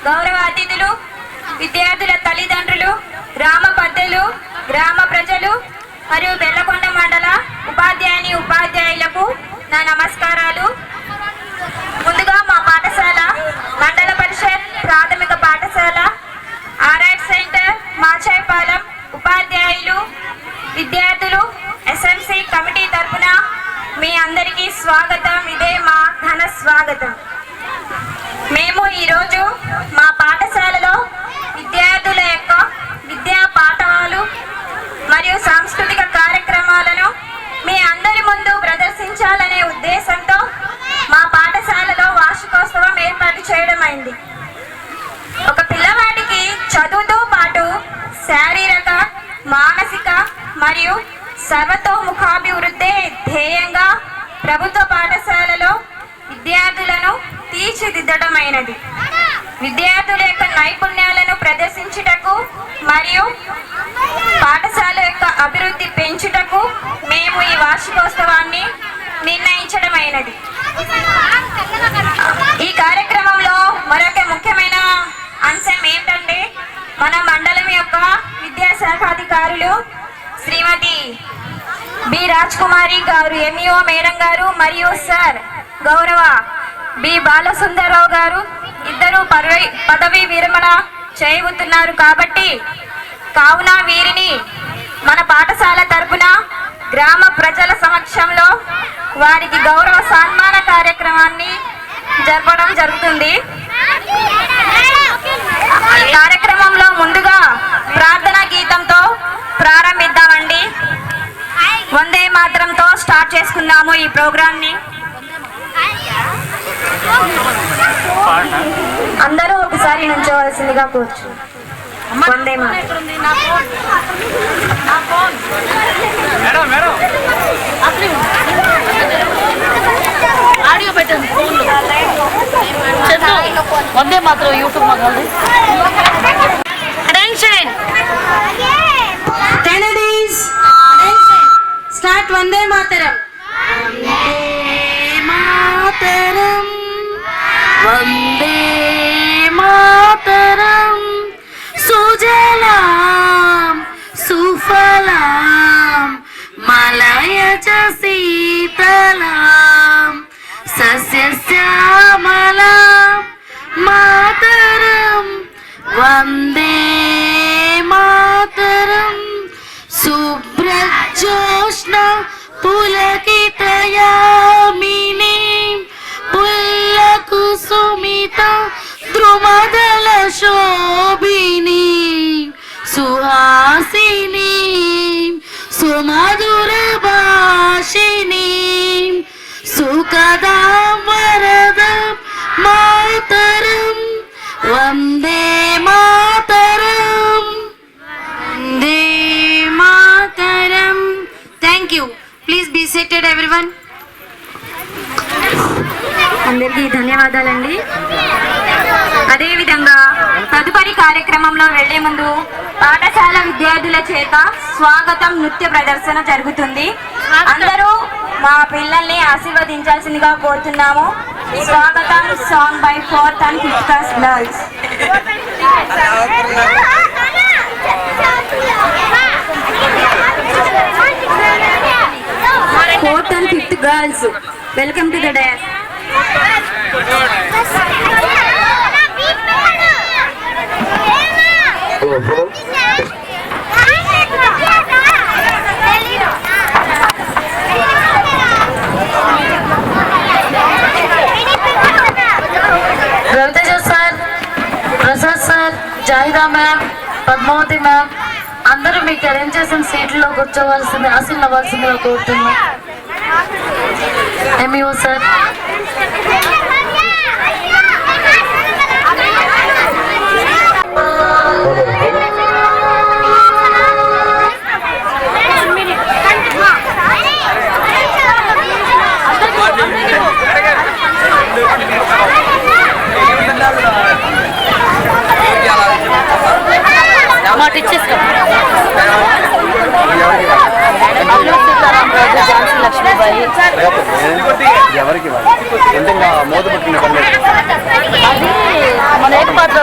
గౌరవ అతిథులు, విద్యార్థుల తల్లిదండ్రులు, గ్రామ పెద్దలు, గ్రామ ప్రజలు మరియు బెల్లకొండ మండల ఉపాధ్యాయులకు నా నమస్కారాలు. ముందుగా మా పాఠశాల మండల పరిషత్ ప్రాథమిక పాఠశాల ఆర్ఐట్ సెంటర్ మాచాయపాలెం ఉపాధ్యాయులు, విద్యార్థులు, ఎస్ఎంసి కమిటీ తరఫున మీ అందరికీ స్వాగతం. ఇదే మా ఘన స్వాగతం. మేము ఈరోజు మా పాఠశాలలో విద్యార్థుల యొక్క విద్యా పాఠాలు మరియు సాంస్కృతిక కార్యక్రమాలను మీ అందరి ముందు ప్రదర్శించాలనే ఉద్దేశంతో మా పాఠశాలలో వార్షికోత్సవం ఏర్పాటు చేయడమైంది. ఒక పిల్లవాడికి చదువుతో పాటు శారీరక, మానసిక మరియు సర్వతోముఖాభివృద్ధి ధ్యేయంగా ప్రభుత్వ పాఠశాలలో విద్యార్థులను తీర్చిదిద్దడమైనది. విద్యార్థుల యొక్క నైపుణ్యాలను ప్రదర్శించుటకు మరియు పాఠశాల యొక్క అభివృద్ధి పెంచుటకు మేము ఈ వార్షికోత్సవాన్ని నిర్ణయించడమైనది. ఈ కార్యక్రమంలో మరొక ముఖ్యమైన అంశం ఏంటంటే మన మండలం యొక్క విద్యాశాఖాధికారులు శ్రీమతి బి రాజ్కుమారి గారు, ఎంఈఓ మేడం గారు మరియు సార్ గౌరవ బి బాలసుందరరావు గారు ఇద్దరు పదవి విరమణ చేయబోతున్నారు. కావున వీరిని మన పాఠశాల తరపున గ్రామ ప్రజల సమక్షంలో వారికి గౌరవ సన్మాన కార్యక్రమాన్ని జరపడం జరుగుతుంది. ఈ కార్యక్రమంలో ముందుగా ప్రార్థనా గీతంతో ప్రారంభిద్దామండి. వందే మాతరంతో స్టార్ట్ చేసుకున్నాము ఈ ప్రోగ్రామ్ని. అందరూ ఒకసారి నుంచోవలసిందిగా కూర్చు. వందే మాతరం. ఆడియో పెట్టండి వందే మాత్రం యూట్యూబ్ మగాలి. అటెన్షన్ కెనడీస్ స్టార్ట్. వందే మాతరం. మాతరం వందే మాతరం సుజలాం సుఫలాం మలయజ శీతలాం సస్యశ్యామలాం మాతరం వందే మాతరం శుభ్రజోష్ణ పులకితయామిని పుల్లకుసుమిత ద్రుమదల శోభిని సుహాసిని సుమధుర భాషిని సుఖదాం వరదం మాతరం వందే మాతరం వందే మాతరం. Thank you. Please be seated everyone. అందరికీ ధన్యవాదాలండి. అదేవిధంగా తదుపరి కార్యక్రమంలో వెళ్లే ముందు పాఠశాల విద్యార్థుల చేత స్వాగతం నృత్య ప్రదర్శన జరుగుతుంది. అందరూ మా పిల్లల్ని ఆశీర్వదించాల్సిందిగా కోరుతున్నాము. స్వాగతం song by 4th and 5th class girls. 4th and 5th girls, welcome to the dance. Raviteja sir, Prasad sir, Zahida ma'am, Padmavathi ma'am అందరూ మీకు అరేంజ్ చేసిన సీట్లలో కూర్చోవలసింది, ఆశీర్లు అవ్వాల్సిందిగా కోరుతున్నాం. ఎంఈఓ సార్, మా టీచర్స్ ఝాన్సీ లక్ష్మీబాయి ఎవరికి అది మన ఏకపాత్ర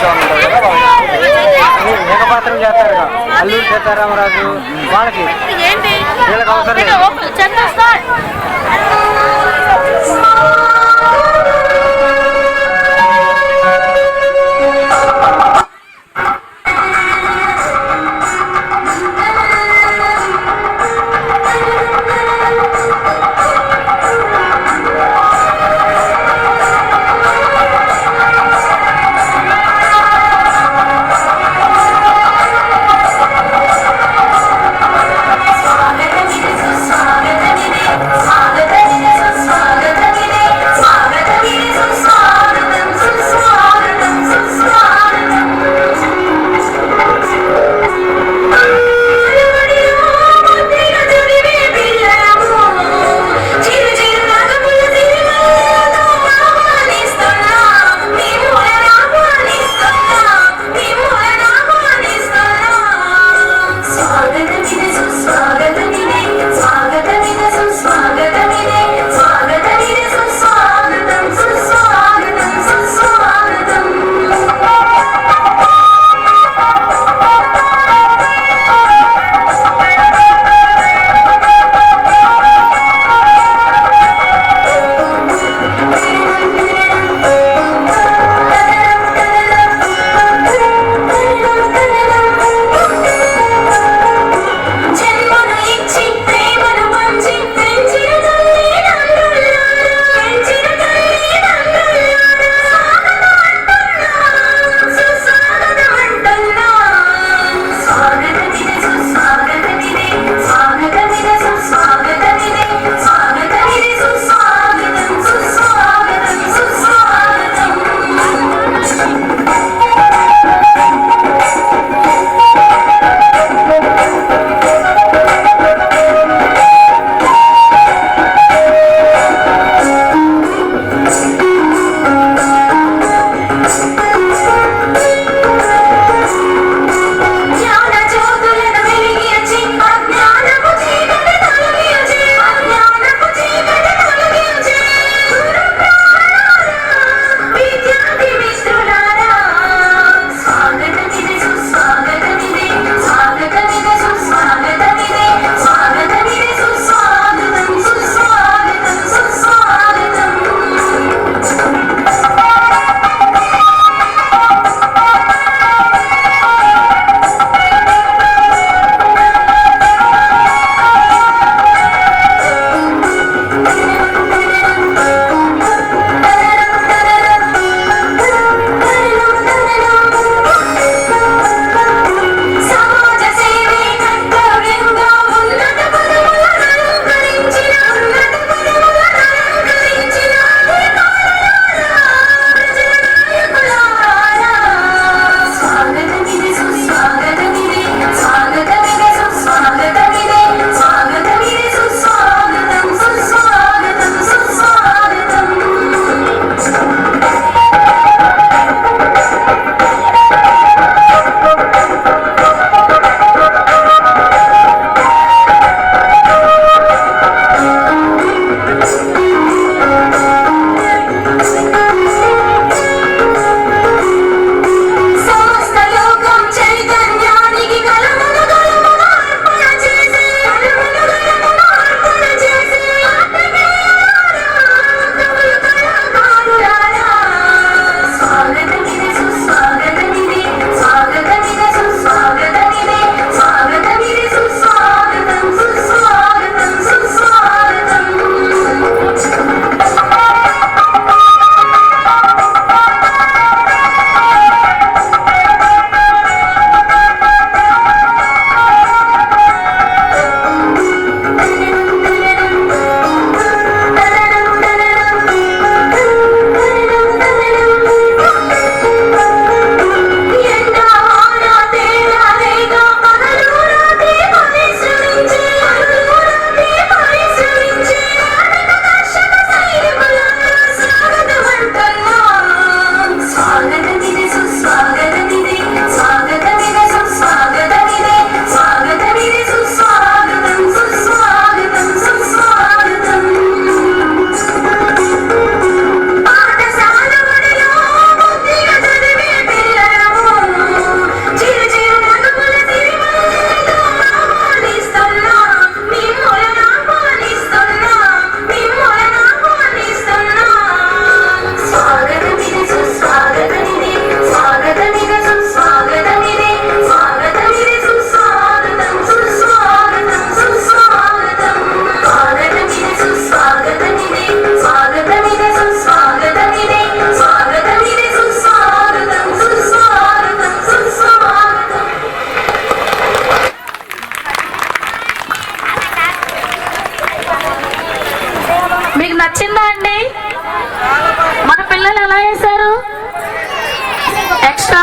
స్వామి ఉంటారు కదా వాళ్ళు ఏకపాత్రం చేస్తారు కదా అల్లూరి సీతారామరాజు వాళ్ళకి వీళ్ళకి అవసరం లేదు. Swami,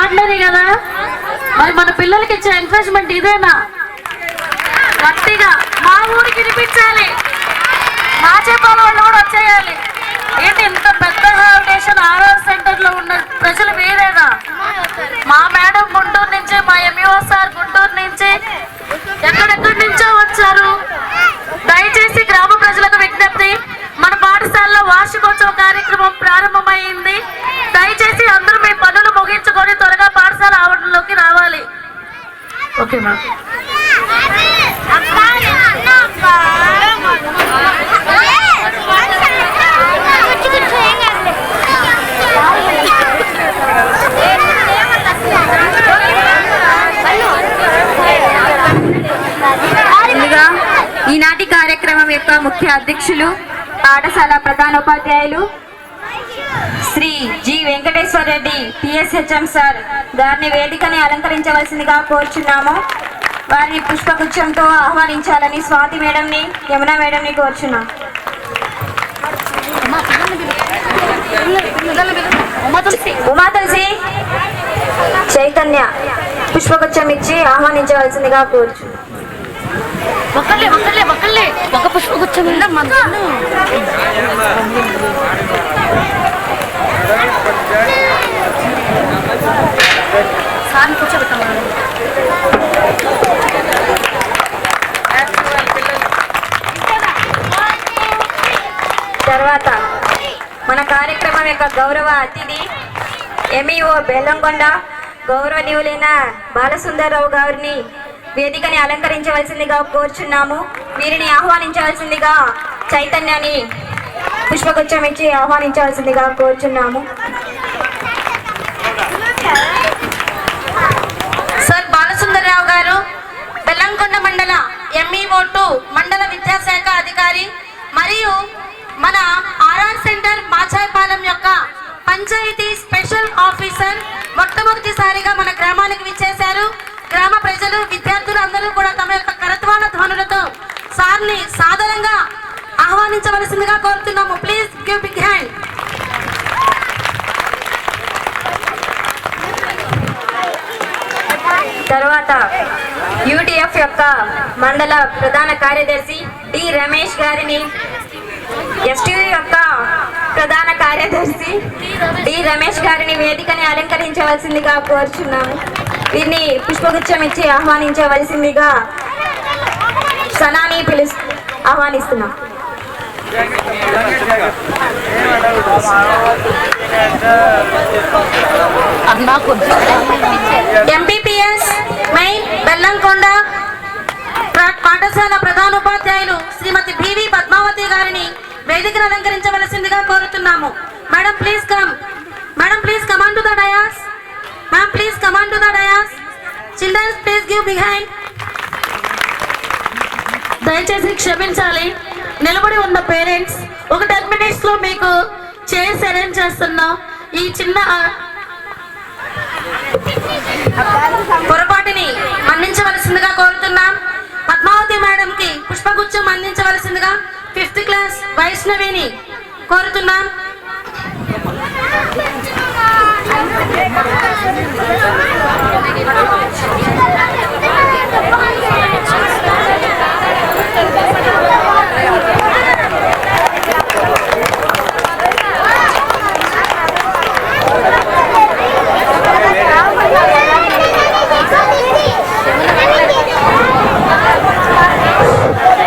ఎక్స్ట్రాడినరీ కదా. మరి మన పిల్లలకి ఇచ్చే ఎంకరేజ్మెంట్ ఇదేనా? గట్టిగా మా ఊరికి వినిపించాలి, మా చెప్పాల వాళ్ళు కూడా వచ్చేయాలి. ఏంటి ఇంత పెద్ద ఫౌండేషన్ ఆర్ఆర్ సెంటర్ లో ఉన్న ప్రజలు మీరేనా? మా మేడం గుంటూరు నుంచి, మా ఎంఈఓ సార్ గుంటూరు నుంచి, ఎక్కడెక్కడి నుంచో వచ్చారు. దయచేసి గ్రామ ప్రజలకు విజ్ఞప్తి, మన పాఠశాలలో వార్షికోత్సవ కార్యక్రమం ప్రారంభమైంది. దయచేసి అందరూ మీ పనులు ముగించుకొని త్వరగా పాఠశాల ఆవరణలోకి రావాలి. Okay ma'am. ముందుగా ఈనాటి కార్యక్రమం యొక్క ముఖ్య అధ్యక్షులు పాఠశాల ప్రధానోపాధ్యాయులు Shri G Venkateswara Reddy PSHM sir గారిని వేదికని అలంకరించవలసిందిగా కోరుచున్నాము. వారిని పుష్పగుచ్చంతో ఆహ్వానించాలని స్వాతి మేడంని, యమునా మేడంని కోరుచున్నాం. ఉమా తులసి, చైతన్య పుష్పగుచ్చం ఇచ్చి ఆహ్వానించవలసిందిగా కోరుచున్నాం. ఒక పుష్పగుచ్చం తర్వాత మన కార్యక్రమం యొక్క గౌరవ అతిథి ఎంఈఓ బెల్లంకొండ గౌరవనీయులైన బాలసుందర్రావు గారిని వేదికని అలంకరించవలసిందిగా కోరుచున్నాము. వీరిని ఆహ్వానించవలసిందిగా చైతన్యాన్ని పుష్పగుచ్చం ఇచ్చి ఆహ్వానించవలసిందిగా కోరుచున్నాము. సార్ బాలసుందర్రావు గారు బెల్లంకొండ మండల ఎంఈఓ2 మండల విద్యాశాఖ అధికారి మరియు మన ఆర్ఆర్ సెంటర్ మాచాయపాలెం యొక్క పంచాయతీ స్పెషల్ ఆఫీసర్ మొట్టమొదటిసారిగా మన గ్రామానికి విచ్చేశారు. గ్రామ ప్రజలు, విద్యార్థులు అందరూ కూడా తమ యొక్క కరత్వాల ధ్వనులతో సార్ని సాదరంగా ఆహ్వానించవలసిందిగా కోరుతున్నాము. Please give big hand. తర్వాత యూటీఎఫ్ యొక్క మండల ప్రధాన కార్యదర్శి డి రమేష్ గారిని, ఎస్టీయూ యొక్క ప్రధాన కార్యదర్శి డి రమేష్ గారిని వేదికని అలంకరించవలసిందిగా కోరుచున్నాము. వీరిని పుష్పగుచ్చం ఇచ్చి ఆహ్వానించవలసిందిగా సనాని ఆహ్వానిస్తున్నాం. ఎంపీపీఎస్ మెయిన్ బెల్లంకొండ పాఠశాల ప్రధానోపాధ్యాయులు శ్రీమతి బివి పద్మావతి గారిని వేదికను అలంకరించవలసిందిగా కోరుతున్నాము. Madam please come. Madam please come on to the dais. Ma'am please come on to the dais. Childrens please give behind. దయచేసి క్షమించాలి. నిలబడి ఉన్న పేరెంట్స్ ఒక 10 minutes లో మీకు చైర్స్ అరేంజ్ చేస్తున్నాం. ఈ చిన్న పొరపాటుని మన్నించవలసిందిగా కోరుతున్నాం. పద్మావతి మేడం కి పుష్పగుచ్చం అందించవలసిందిగా 5th క్లాస్ వైష్ణవిని కోరుతున్నాం.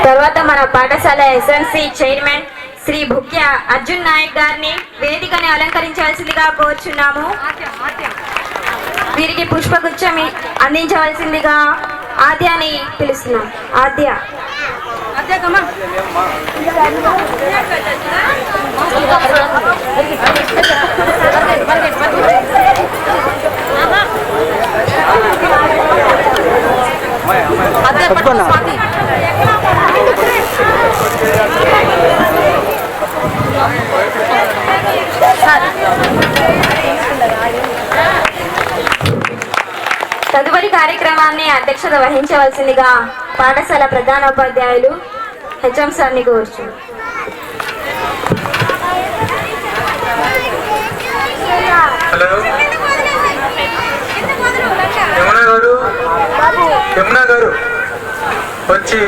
తర్వాత మన పాఠశాల ఎస్ఎంసి చైర్మన్ శ్రీ భుక్య అర్జున్ నాయక్ గారిని వేదికని అలంకరించవలసిందిగా కోరుచున్నాము. వీరికి పుష్పగుచ్చం అందించవలసిందిగా ఆద్యాని పిలుస్తున్నాం. ఆద్య. తదుపరి కార్యక్రమాన్ని అధ్యక్షత వహించవలసిందిగా పాఠశాల ప్రధానోపాధ్యాయులు హెచ్ఎం సార్ని కోరుచు. హలో ఇచ్చి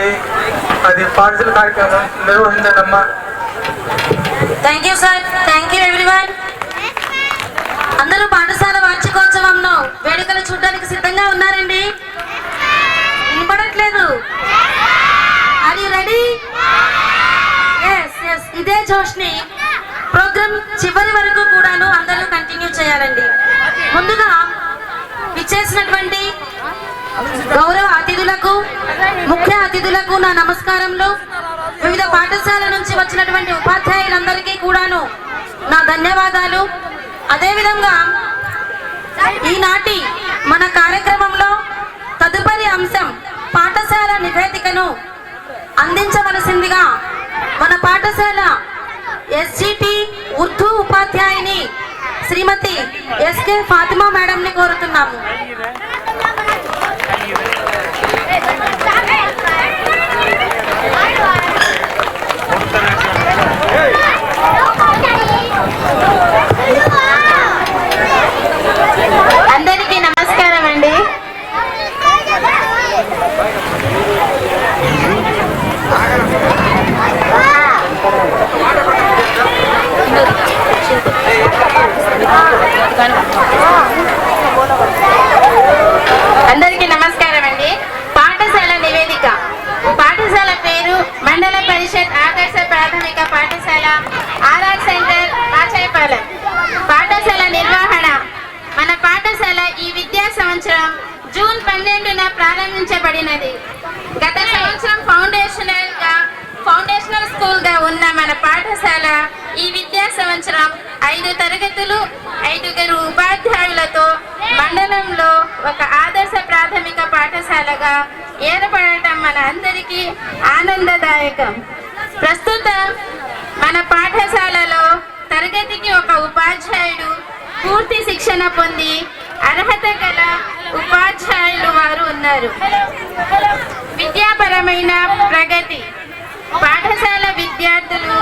అది పాఠశాల కార్యక్రమం నిర్వహించండమ్మా. Thank you sir. Thank you everyone. అందరూ పాఠశాల వార్షికోత్సవంలో వేడుకలు చూడడానికి సిద్ధంగా ఉన్నారండి? వినపడట్లేదు. Are you ready? Yes yes. ఇదే జోష్ని ప్రోగ్రామ్ చివరి వరకు కూడాను అందరూ కంటిన్యూ చేయాలండి. ముందుగా ఇచ్చేసినటువంటి గౌరవ అతిథులకు, ముఖ్య అతిథులకు నా నమస్కారములు. వివిధ పాఠశాల నుంచి వచ్చినటువంటి ఉపాధ్యాయులందరికీ కూడాను నా ధన్యవాదాలు. అదేవిధంగా ఈనాటి మన కార్యక్రమంలో తదుపరి అంశం పాఠశాల నివేదికను అందించవలసిందిగా మన పాఠశాల ఎస్జిటి ఉర్దూ ఉపాధ్యాయుని శ్రీమతి ఎస్కే ఫాతిమా మేడంని కోరుతున్నాము. అందరికీ నమస్కారం అండి. అందరికీ నమస్కారం అండి. పాఠశాల నివేదిక. పాఠశాల పేరు మండల పరిషత్ ఆదర్శ ప్రాథమిక పాఠశాల ఆర్ఆర్ సెంటర్ మాచాయపాలెం. పాఠశాల నిర్వహణ. మన పాఠశాల ఈ విద్యా సంవత్సరం జూన్ 12న ప్రారంభించబడినది. గత సంవత్సరం ఫౌండేషనల్ స్కూల్ గా ఉన్న మన పాఠశాల ఈ విద్యా సంవత్సరం 5 తరగతులు 5 ఉపాధ్యాయులతో మండలంలో ఒక ఆదర్శ ప్రాథమిక పాఠశాలగా ఏర్పడటం మన అందరికీ ఆనందదాయకం. ప్రస్తుతం మన పాఠశాలలో తరగతికి ఒక ఉపాధ్యాయుడు పూర్తి శిక్షణ పొంది అర్హత గల ఉపాధ్యాయులు వారు ఉన్నారు. విద్యాపరమైన ప్రగతి. పాఠశాల విద్యార్థులు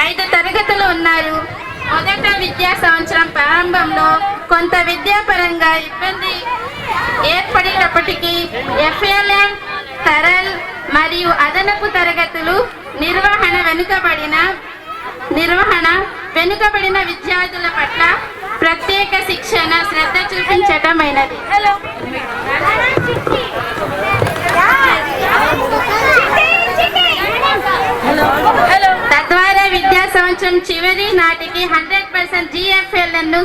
5 తరగతులు ఉన్నారు. మొదట విద్యా సంవత్సరం ప్రారంభంలో కొంత విద్యాపరంగా ఇబ్బంది ఏర్పడినప్పటికీ ఎఫ్ఎల్ఎన్, తరల్ మరియు అదనపు తరగతులు నిర్వహణ వెనుకబడిన విద్యార్థుల పట్ల ప్రత్యేక శిక్షణ శ్రద్ధ చూపించటమైనది. తద్వారా విద్యా సంవత్సరం చివరి నాటికి 100% GFLN ను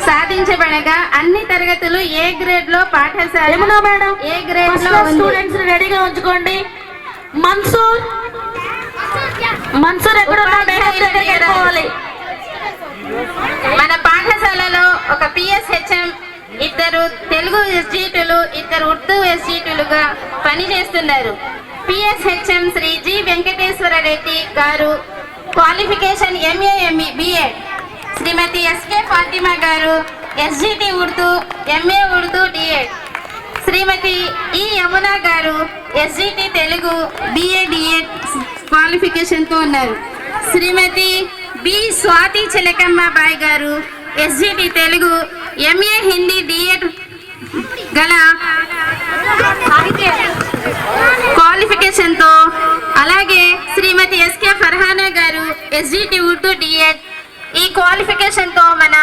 సాధించబడగా అన్ని తరగతులు ఏ గ్రేడ్ లో పాఠశాల ఏ గ్రేడ్ లో స్టూడెంట్స్ రెడీగా ఉంచుకోండి. మన్సూర్ ఎక్కడ మన పాఠశాలలో ఒక PSHM, 2 తెలుగు ఎస్జిటీలు, 2 ఉర్దూ ఎస్జిటీలుగా పనిచేస్తున్నారు. PSHM శ్రీ జి వెంకటేశ్వర రెడ్డి గారు క్వాలిఫికేషన్ MA ME BEd. శ్రీమతి ఎస్కే ఫాతిమా గారు SGT Urdu MA Urdu DEd. శ్రీమతి ఈ యమున గారు ఎస్జిటి తెలుగు BA DEd క్వాలిఫికేషన్తో ఉన్నారు. శ్రీమతి బి స్వాతి చిలకమ్మబాయ్ గారు SGT Telugu MA Hindi DEd గల క్వాలిఫికేషన్తో, అలాగే శ్రీమతి ఎస్కే ఫర్హానా గారు ఎస్జిటి ఉర్దూ DEd ఈ క్వాలిఫికేషన్తో మన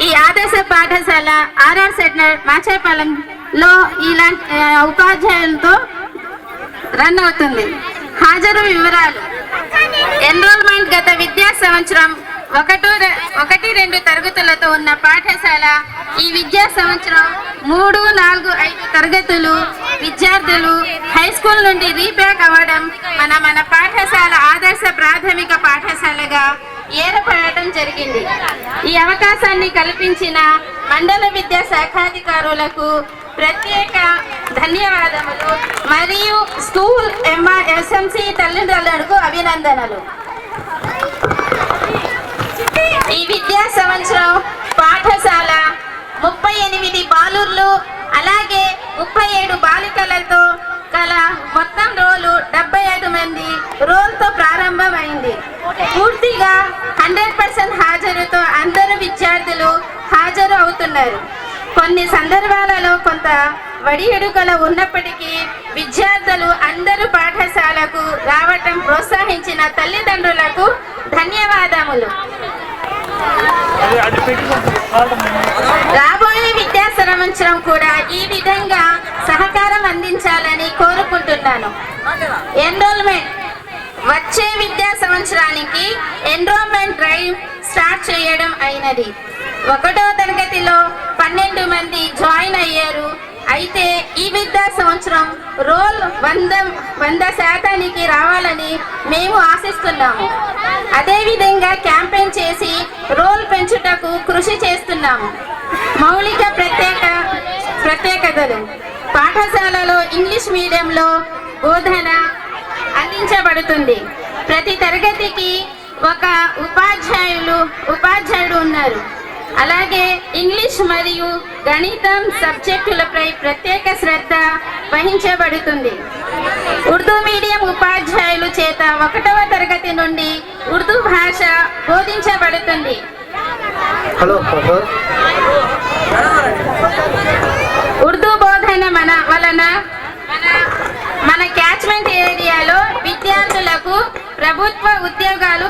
ఈ ఆదర్శ పాఠశాల ఆర్ఆర్ సెంటర్ మాచాయపాలెంలో ఇలాంటి ఉపాధ్యాయులతో రన్ అవుతుంది. హాజరు వివరాలు. ఎన్రోల్మెంట్ గత విద్యా సంవత్సరం 1-2 తరగతులతో ఉన్న పాఠశాల ఈ విద్యా సంవత్సరం 3, 4, 5 తరగతులు విద్యార్థులు హై స్కూల్ నుండి రీబ్యాక్ అవ్వడం మన పాఠశాల ఆదర్శ ప్రాథమిక పాఠశాలగా ఏర్పడటం జరిగింది. ఈ అవకాశాన్ని కల్పించిన మండల విద్యా శాఖాధికారులకు ప్రత్యేక ధన్యవాదములు మరియు స్కూల్ SMC తల్లిదండ్రులకు అభినందనలు. ఈ విద్యా సంవత్సరం పాఠశాల 38 బాలుర్లు అలాగే 37 బాలికలతో గల మొత్తం రోలు 75 మంది రోల్తో ప్రారంభమైంది. పూర్తిగా 100% హాజరుతో అందరూ విద్యార్థులు హాజరు అవుతున్నారు. కొన్ని సందర్భాలలో కొంత వడియడుకలు ఉన్నప్పటికీ విద్యార్థులు అందరూ పాఠశాలకు రావటం ప్రోత్సహించిన తల్లిదండ్రులకు ధన్యవాదములు. రాబోయే విద్యా సంవత్సరం కూడా ఈ విధంగా సహకారం అందించాలని కోరుకుంటున్నాను. ఎన్రోల్మెంట్ వచ్చే విద్యా సంవత్సరానికి ఎన్రోల్మెంట్ డ్రైవ్ స్టార్ట్ చేయడం అయినది. 1వ తరగతిలో 12 మంది జాయిన్ అయ్యారు. అయితే ఈ విద్యా సంవత్సరం రోల్ 100% రావాలని మేము ఆశిస్తున్నాము. అదేవిధంగా క్యాంపెయిన్ చేసి రోల్ పెంచుటకు కృషి చేస్తున్నాము. మౌలిక ప్రత్యేకతలు పాఠశాలలో ఇంగ్లీష్ మీడియంలో బోధన అందించబడుతుంది. ప్రతి తరగతికి ఒక ఉపాధ్యాయుడు ఉన్నారు. అలాగే ఇంగ్లీష్ మరియు గణితం సబ్జెక్టులపై ప్రత్యేక శ్రద్ధ వహించబడుతుంది. ఉర్దూ మీడియం ఉపాధ్యాయులు చేత 1వ తరగతి నుండి ఉర్దూ భాష బోధించబడుతుంది. ఉర్దూ బోధన వలన మన క్యాచ్మెంట్ ఏరియాలో విద్యార్థులకు ప్రభుత్వ ఉద్యోగాలు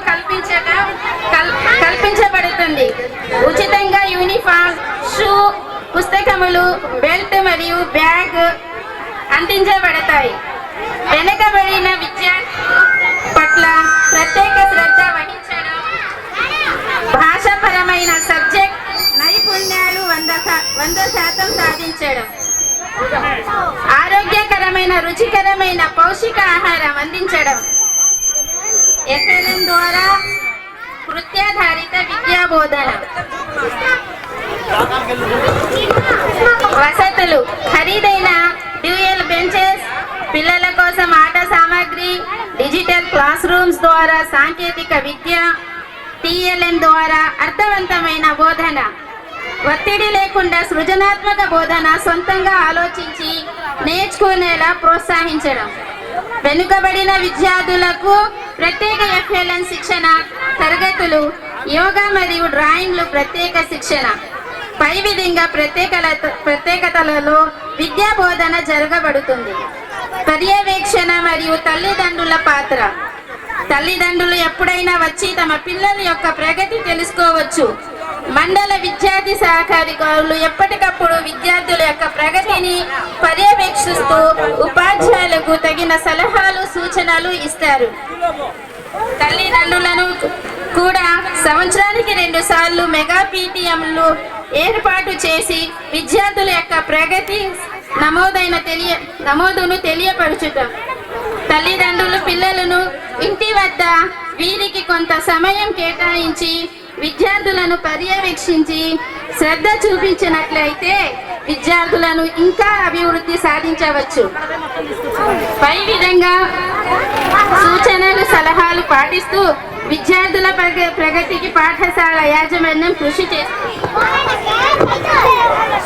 కల్పించబడుతుంది. ఉచితంగా యూనిఫామ్, షూ, పుస్తకములు, బెల్ట్ మరియు బ్యాగ్ అందించబడతాయి. వెనుకబడిన విద్యార్థుల పట్ల ప్రత్యేక శ్రద్ధ వహించడం, భాషాపరమైన సబ్జెక్ట్ నైపుణ్యాలు 100% సాధించడం, ఆరోగ్యకరమైన రుచికరమైన పౌష్టిక ఆహారం అందించడం, FLN ద్వారా కృత్యాధారిత విద్యా బోధన. వసతులు ఖరీదైన డ్యూయల్ బెంచెస్, పిల్లల కోసం ఆట సామాగ్రి, డిజిటల్ క్లాస్ రూమ్స్ ద్వారా సాంకేతిక విద్య, TLN ద్వారా అర్థవంతమైన బోధన, ఒత్తిడి లేకుండా సృజనాత్మక బోధన, సొంతంగా ఆలోచించి నేర్చుకునేలా ప్రోత్సహించడం, వెనుకబడిన విద్యార్థులకు ప్రత్యేక FLN శిక్షణ తరగతులు, యోగా మరియు డ్రాయింగ్లు ప్రత్యేక శిక్షణ. పై విధంగా ప్రత్యేకతలలో విద్యా బోధన జరగబడుతుంది. పర్యవేక్షణ మరియు తల్లిదండ్రుల పాత్ర. తల్లిదండ్రులు ఎప్పుడైనా వచ్చి తమ పిల్లల యొక్క ప్రగతి తెలుసుకోవచ్చు. మండల విద్యార్థి సహకారికారులు ఎప్పటికప్పుడు విద్యార్థుల యొక్క ప్రగతిని పర్యవేక్షిస్తూ ఉపాధ్యాయులకు తగిన సలహాలు సూచనలు ఇస్తారు. తల్లిదండ్రులను కూడా సంవత్సరానికి 2 సార్లు మెగా PTMలు ఏర్పాటు చేసి విద్యార్థుల యొక్క ప్రగతి నమోదును తెలియపరచటం. తల్లిదండ్రులు పిల్లలను ఇంటి వద్ద వీరికి కొంత సమయం కేటాయించి విద్యార్థులను పర్యవేక్షించి శ్రద్ధ చూపించినట్లయితే విద్యార్థులను ఇంకా అభివృద్ధి సాధించవచ్చు. పై విధంగా సూచనలు సలహాలు పాటిస్తూ విద్యార్థుల ప్రగతికి పాఠశాల యాజమాన్యం కృషి చేస్తుంది.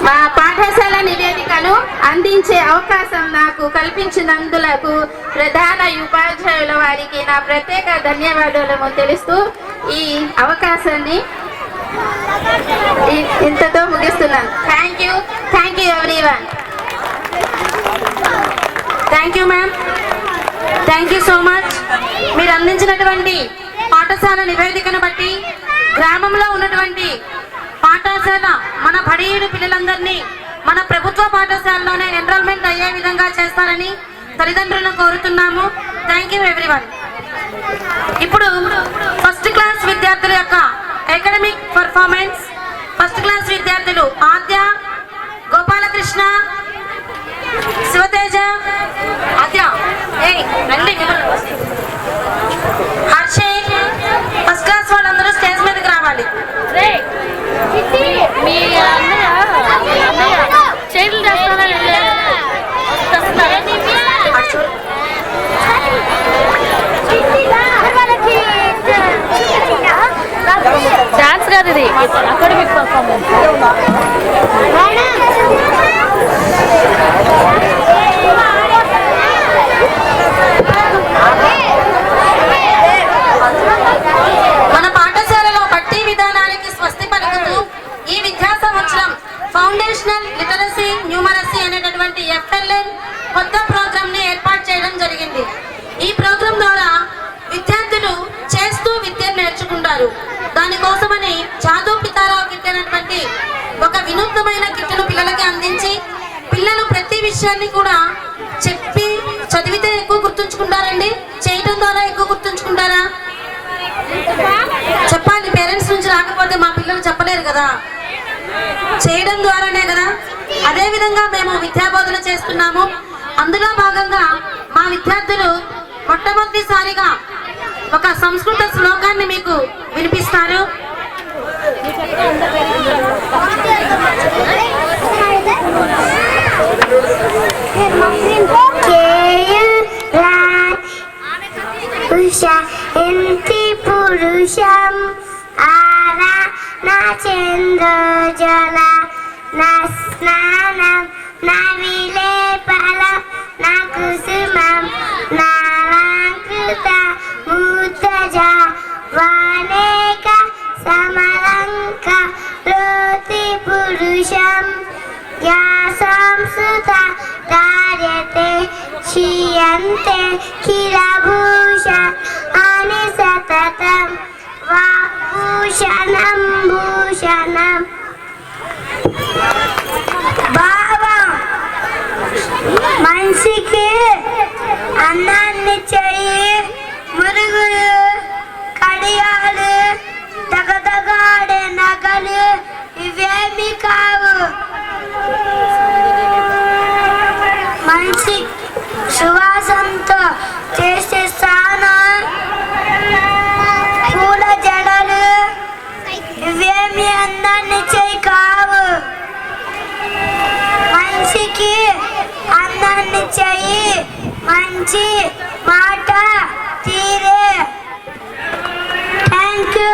మా పాఠశాల నివేదికను అందించే అవకాశం నాకు కల్పించినందులకు ప్రధాన ఉపాధ్యాయుల వారికి నా ప్రత్యేక ధన్యవాదాలు తెలుస్తూ ఈ అవకాశాన్ని ఇంతతో ముగిస్తున్నాను. Thank you everyone. Thank you ma'am, thank you so much. మీరు అందించినటువంటి పాఠశాల నివేదికను బట్టి గ్రామంలో ఉన్నటువంటి పాఠశాల మన బడియుడు పిల్లలందరినీ మన ప్రభుత్వ పాఠశాలలోనే ఎన్రోల్మెంట్ అయ్యే విధంగా చేస్తారని తల్లిదండ్రులను కోరుతున్నాము. Thank you everyone. ఇప్పుడు ఫస్ట్ క్లాస్ విద్యార్థుల యొక్క అకాడమిక్ పర్ఫార్మెన్స్. ఫస్ట్ క్లాస్ విద్యార్థులు ఆద్య, గోపాలకృష్ణ, శివతేజ, ఆద్య, హర్షే. ఫస్ట్ క్లాస్ వాళ్ళందరూ స్టేజ్ మీదకి రావాలి. డాన్స్ కాదు ఇది, అకాడమిక్ పర్ఫార్మెన్స్. లిటరసీ న్యూమరసీ అనేటటువంటి FLN కొత్త ప్రోగ్రామ్ ని ఏర్పాటు చేయడం జరిగింది. ఈ ప్రోగ్రాం ద్వారా విద్యార్థులు చేస్తూ విద్యను నేర్చుకుంటారు. దానికోసమని జాదు పితారావు కిట్ అనేటువంటి ఒక వినూత్నమైన కిట్ను పిల్లలకి అందించి పిల్లలు ప్రతి విషయాన్ని కూడా చెప్పి చదివితే ఎక్కువ గుర్తుంచుకుంటారండి, చేయటం ద్వారా ఎక్కువ గుర్తుంచుకుంటారా? చెప్పాలి. పేరెంట్స్ నుంచి రాకపోతే మా పిల్లలు చెప్పలేరు కదా, చేయడం ద్వారానే కదా. అదే విధంగా మేము విద్యాబోధన చేస్తున్నాము. అందులో భాగంగా మా విద్యార్థులు మొట్టమొదటిసారిగా ఒక సంస్కృత శ్లోకాన్ని మీకు వినిపిస్తారు. పురుషం ఆరా నా చంద్రజల నా స్నానం నా విలేపలం నా కుసుమం నా అలంకృత మూర్ధజ వానేక సమలంక రోతి పురుషం యా సంస్కృత ధార్యతే క్షీయంతే కిలభూష అని సతతం వాభూషణం భూషణం. భావం మనిషికి అన్నాన్ని చెయ్యి మురుగులు కడియాలు దగదగాడే నగలు ఇవేమి కావు. మనిషి సువాసంతో చేసే స్నానం పూల జడలు ఇవేమి అందాన్ని చేయి కావు. మనిషికి అందాన్ని చెయ్యి మంచి మాట తీరే. Thank you.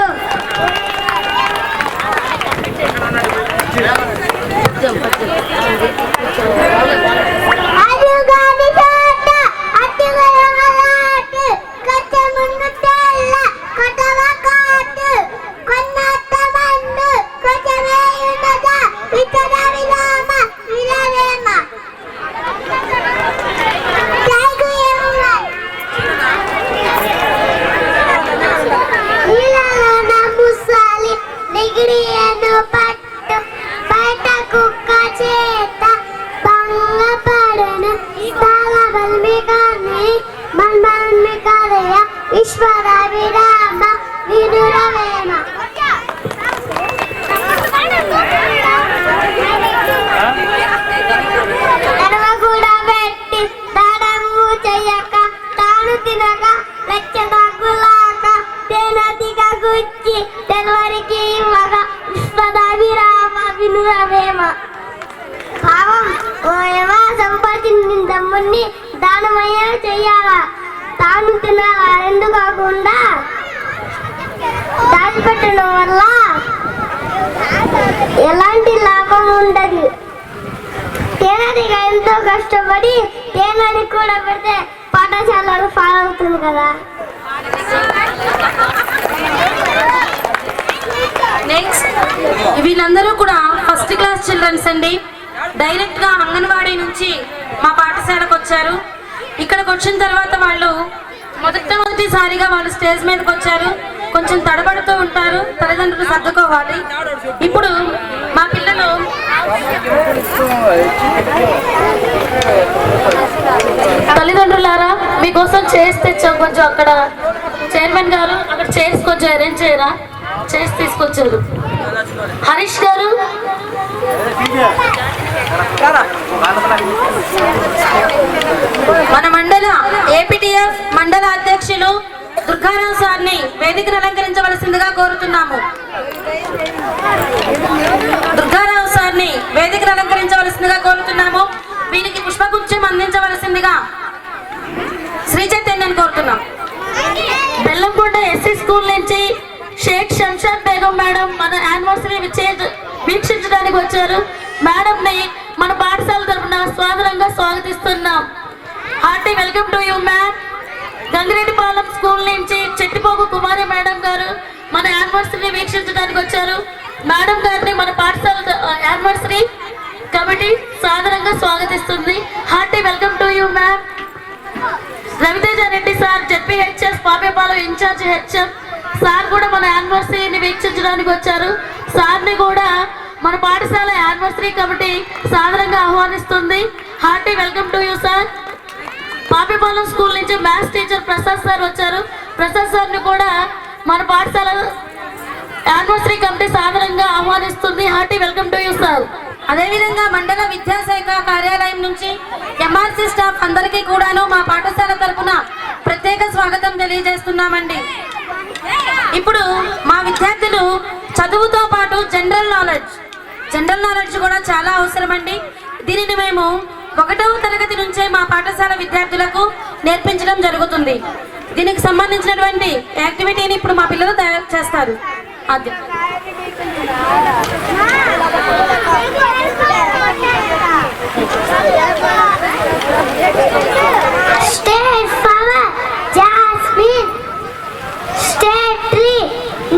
విశ్వరామ వినురవేమ. ఎడమ కూడా పెట్టి దాడము చెయ్యక తాను తినక లక్షణ గులాక తేనతిగా గుచ్చి తెలవరికి ఇవ్వక విశ్వరామ వినురవేమ. భావం ఓయమా సంపాదించిన తమ్ముడిని దానమయ్యే చెయ్యాలా, తాను తినాలా, రెండు కాకుండా దాచిపెట్టడం వల్ల ఎలాంటి లాభం ఉండదు. తేనెగా ఎంతో కష్టపడి తేనెని కూడా పెడితే పాఠశాలలో ఫాలో అవుతుంది కదా. నెక్స్ట్ వీళ్ళందరూ కూడా ఫస్ట్ క్లాస్ చిల్డ్రన్స్ అండి. డైరెక్ట్ గా అంగన్వాడీ నుంచి మా పాఠశాలకు వచ్చారు. ఇక్కడికి వచ్చిన తర్వాత వాళ్ళు మొదటిసారిగా వాళ్ళు స్టేజ్ మీదకి వచ్చారు. కొంచెం తడబడుతూ ఉంటారు, తల్లిదండ్రులు సర్దుకోవాలి. ఇప్పుడు మా పిల్లలు తల్లిదండ్రులారా మీకోసం చైర్స్ తెచ్చాం. కొంచెం అక్కడ చైర్మన్ గారు అక్కడ చైర్స్ కొంచెం అరేంజ్ చేయరా, చైర్స్ తీసుకొచ్చారు. హరీష్ గారు మన మండల APTF మండల అధ్యక్షులు దుర్గారావు సార్ని వేదికను అలంకరించవలసిందిగా కోరుతున్నాము. దుర్గారావు సార్ని వేదికను అలంకరించవలసిందిగా కోరుతున్నాము. వీరికి పుష్పగుచ్చం అందించవలసిందిగా శ్రీ చైతన్యాన్ని కోరుతున్నాం. బెల్లంకొండ SC స్కూల్ నుంచి షేక్ శంషాద్ బేగం మేడం మన యానివర్సరీ వీక్షించడానికి వచ్చారు. మేడం ని మన పాఠశాల తరఫున స్వాగతంగా స్వాగతిస్తున్నాం. Hearty welcome to you ma'am. Gangireddipalem school నుంచి చెట్టిపోగు కుమారి మేడం గారు మన యానివర్సరీ వీక్షించడానికి వచ్చారు. మేడం గారిని మన పాఠశాల యానివర్సరీ కమిటీ సాదరంగా స్వాగతిస్తుంది. Hearty welcome to you ma'am. Raviteja Reddy sir ZPHS Papepalem incharge HM sir కూడా మన యానివర్సరీని వీక్షించడానికి వచ్చారు. సార్ని కూడా మన పాఠశాల యానివర్సరీ కమిటీ సాదరంగా ఆహ్వానిస్తుంది. Hearty welcome to you sir. Papepalem school నుంచి మ్యాథ్స్ టీచర్ ప్రసాద్ సార్ వచ్చారు. ప్రసాద్ సార్ని కూడా మన పాఠశాల యానివర్సరీ కమిటీ సాదరంగా ఆహ్వానిస్తుంది. Hearty welcome to you sir. అదేవిధంగా మండల విద్యాశాఖ కార్యాలయం నుంచి ఎంఆర్సీ స్టాఫ్ అందరికీ కూడాను మా పాఠశాల తరపున ప్రత్యేక స్వాగతం తెలియజేస్తున్నామండి. ఇప్పుడు మా విద్యార్థులు చదువుతో పాటు జనరల్ నాలెడ్జ్ కూడా చాలా అవసరమండి. దీనిని మేము 1వ తరగతి నుంచే మా పాఠశాల విద్యార్థులకు నేర్పించడం జరుగుతుంది. దీనికి సంబంధించినటువంటి యాక్టివిటీని ఇప్పుడు మా పిల్లలు తయారు చేస్తారు. అది State flower, jasmine. State tree,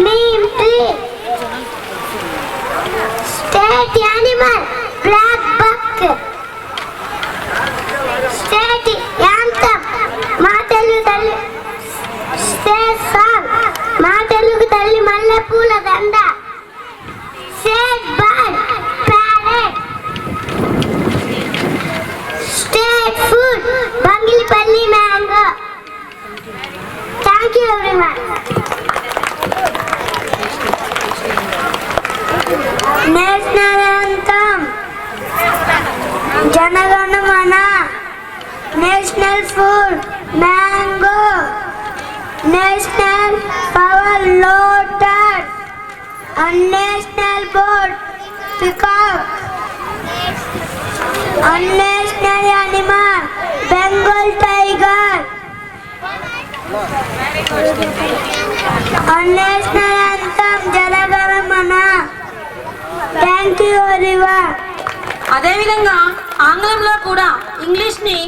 neem tree. State animal, black buck. State anthem, మా తెలుగు తల్లి. State song, మా తెలుగు తల్లి మల్లె పూల దండ. State bird, parrot. State food, బంగిలిపల్లి mango. Thank you everyone. National anthem, Jana Gana Mana. National food, mango. National flower, lotus. And national bird, peacock. And national animal, Bengal tiger. And national anthem, Janaganamana. Thank you everyone. అదేవిధంగా ఆంగ్లంలో కూడా ఇంగ్లీష్ని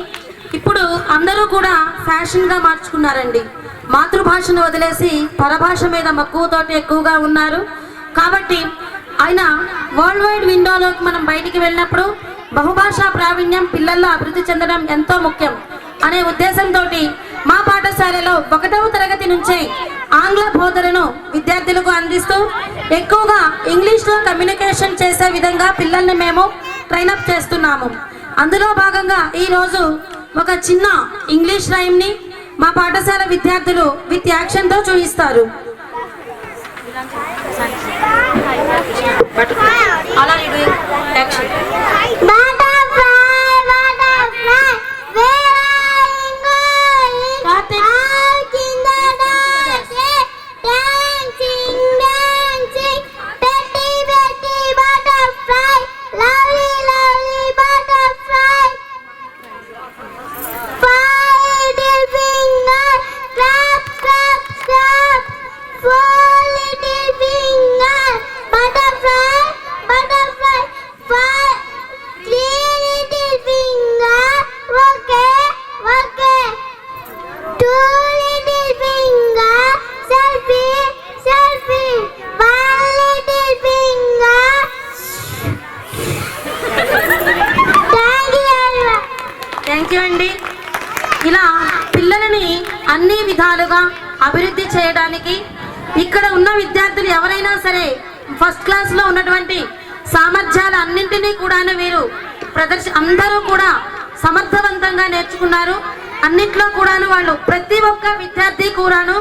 ఇప్పుడు అందరూ కూడా ఫ్యాషన్గా మార్చుకున్నారండి. మాతృభాషను వదిలేసి పరభాష మీద మక్కువతోటి ఎక్కువగా ఉన్నారు. కాబట్టి ఆయన వరల్డ్ వైడ్ విండోలోకి మనం బయటికి వెళ్ళినప్పుడు బహుభాషా ప్రావీణ్యం పిల్లల్లో అభివృద్ధి చెందడం ఎంతో ముఖ్యం అనే ఉద్దేశంతో మా పాఠశాలలో 1వ తరగతి నుంచే ఆంగ్ల బోధనను విద్యార్థులకు అందిస్తూ ఎక్కువగా ఇంగ్లీష్లో కమ్యూనికేషన్ చేసే విధంగా పిల్లల్ని మేము ట్రైనప్ చేస్తున్నాము. అందులో భాగంగా ఈరోజు ఒక చిన్న ఇంగ్లీష్ రైమ్ని మా పాఠశాల విద్యార్థులు విత్ యాక్షన్తో చూపిస్తారు. అలా యాక్షన్. థ్యాంక్ యూ అండి. ఇలా పిల్లలని అన్ని విధాలుగా అభివృద్ధి చేయడానికి ఇక్కడ ఉన్న విద్యార్థులు ఎవరైనా సరే ఫస్ట్ క్లాస్లో ఉన్నటువంటి సామర్థ్యాలు అన్నింటినీ కూడాను వీరు అందరూ కూడా సమర్థవంతంగా నేర్చుకున్నారు. అన్నింటిలో కూడాను వాళ్ళు ప్రతి ఒక్క విద్యార్థి కూడాను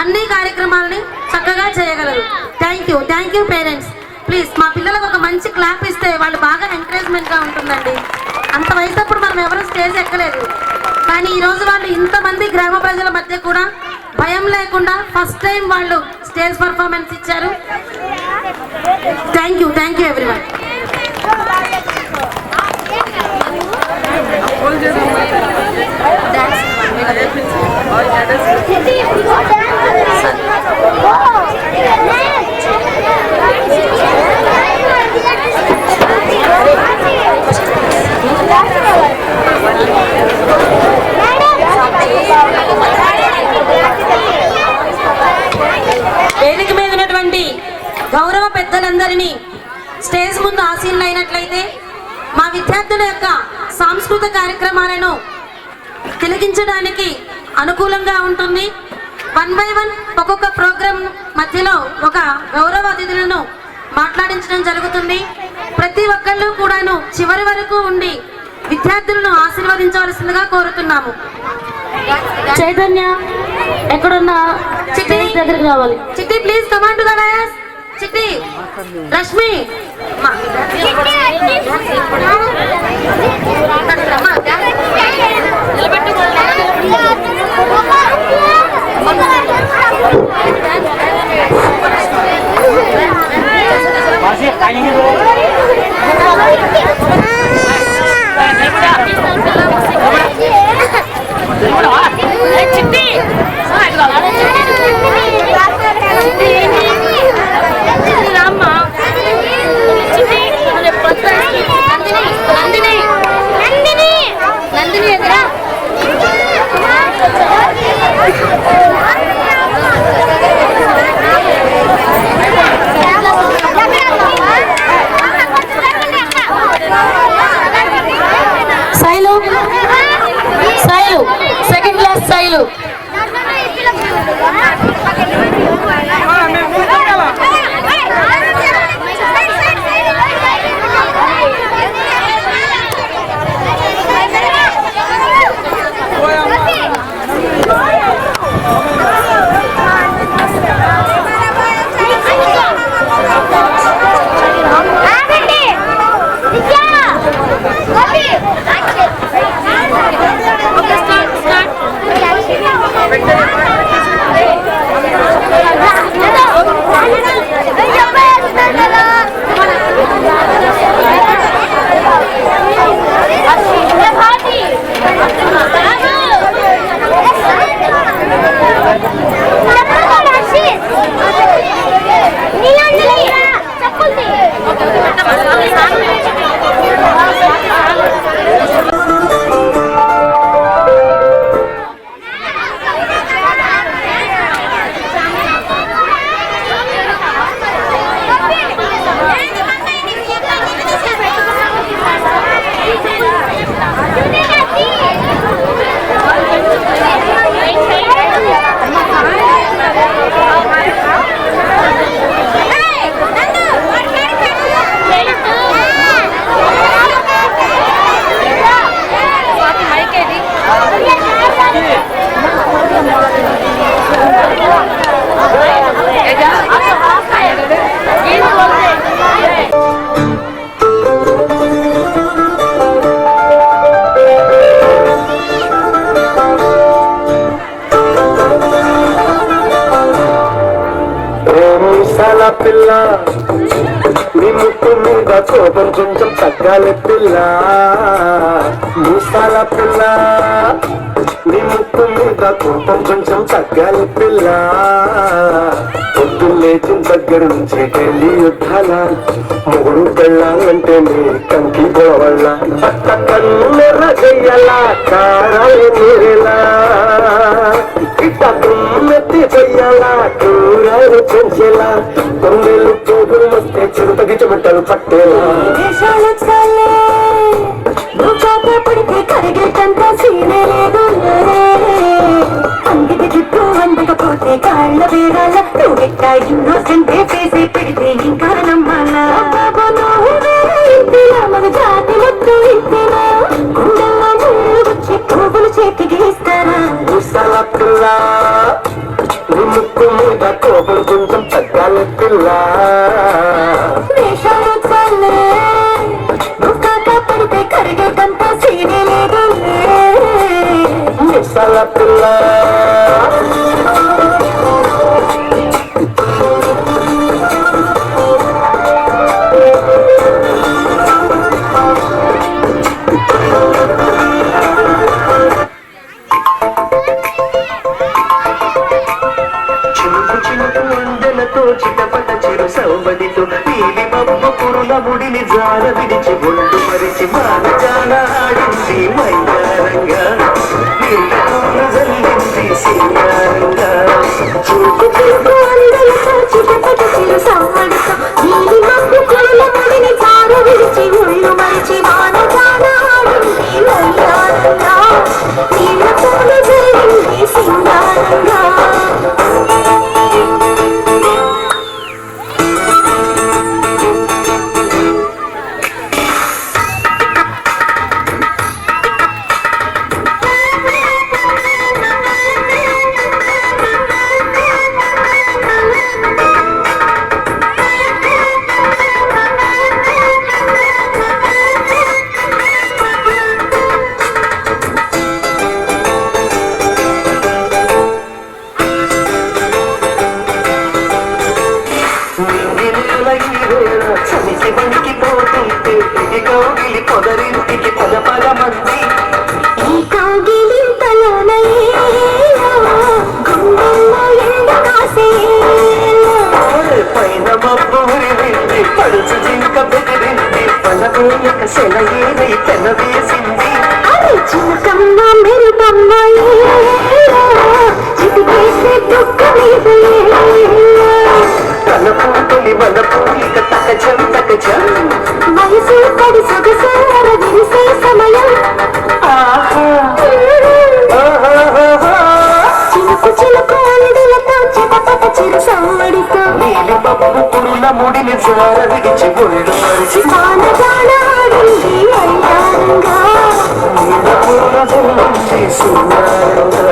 అన్ని కార్యక్రమాలని చక్కగా చేయగలరు. Thank you parents. ప్లీజ్ మా పిల్లలకు ఒక మంచి క్లాప్ ఇస్తే వాళ్ళు బాగా ఎంకరేజ్మెంట్గా ఉంటుందండి. అంత వయసప్పుడు మనం ఎవరు స్టేజ్ ఎక్కలేదు, కానీ ఈరోజు వాళ్ళు ఇంతమంది గ్రామ ప్రజల మధ్య కూడా భయం లేకుండా ఫస్ట్ టైం వాళ్ళు స్టేజ్ పర్ఫార్మెన్స్ ఇచ్చారు. Thank you everyone. వేదిక మీద ఉన్నటువంటి గౌరవ పెద్దలందరినీ స్టేజ్ ముందు ఆసీనులైనట్లయితే విద్యార్థుల యొక్క సాంస్కృతిక కార్యక్రమాలను తిలకించడానికి అనుకూలంగా ఉంటుంది. 1 by 1 ఒక్కొక్క ప్రోగ్రాం మధ్యలో ఒక గౌరవ అతిథులను మాట్లాడించడం జరుగుతుంది. ప్రతి ఒక్కళ్ళు కూడాను చివరి వరకు ఉండి విద్యార్థులను ఆశీర్వదించవలసిందిగా కోరుతున్నాము. చైతన్య ఎక్కడున్నా చిట్టి దగ్గరికి రావాలి. చిట్టి please come and to the dais. చిట్టి, రష్మి సెకండ్ క్లాస్ శైలు. పిల్ల నీ ముక్కు మీద కోపం కొంచెం తగ్గాలి పిల్ల. మూసాల పిల్ల నీ ముక్కు మీద కోపం కొంచెం తగ్గాలి పిల్ల. పొద్దు లేచిన దగ్గర నుంచి వెళ్ళి యుద్ధాల మొగుడు పెళ్ళాలంటే నీ కంకి గొడవల్ల పక్క కన్ను చెయ్యలా కారాలు నీరెలా ఇట్ట దుమ్మెత్తి చెయ్యాలా కూరలు పెంచేలా తొమ్మిళ్ళు పోగులు వస్తే చిరుతకి చెమటలు పట్టేలా. పడితే కరిగేటంత సీనే లేదు అంగిటి చుట్టూ అందకపోతే కాళ్ళ వేడాల నువ్వెట్టా ఇన్నోసెంట్ చేసి పెడితే ఇంకా నమ్మాలా. మన జాతి మొత్తం ఇంతేనా గుండెల్లో నీళ్ళు వచ్చి పువ్వులు చేతికి ఇస్తారా. ముసల పిల్ల నీ ముక్కు మీద కోపలు కొంచెం తగ్గాలి పిల్ల. వేషాలు చాలే నువ్వు కాక పడితే కరిగేటంతా సీనే లేదు ముసల పిల్ల. చిటపట చిరు సౌబదితో నీలి మబ్బు పురుల ముడిని జార విడిచి ఒళ్ళు మరిచి మానజాల ఆడింది మైదానంగా నీళ్ళ పూలు జల్లింది సింగారంగా. చూపు చూపు అందరితో చిటపట చిరు సౌబదితో నీలి మబ్బు పురుల ముడిని జార విడిచి ఒళ్ళు మరిచి మానజాల కై పెన వేసింది అరే చిన్నకమ్మ మెరుపమ్మాయి చిటికేసే దుఃఖమేదే తలపు తొలి వలపు ఇక తకచం తకచం వయసు పడి సొగసార విరిసే సమయం ఆహా చిలుకు చిలుకు అడుగులతో చిటపట చిరు సవ్వడితో నీలి పప్పు పురుల ముడిని జార విడిచి ఒళ్ళు మరిచి మానగాడాడింది అయ్యారంగా నీల పూల జల్లుంది సున్నారంగా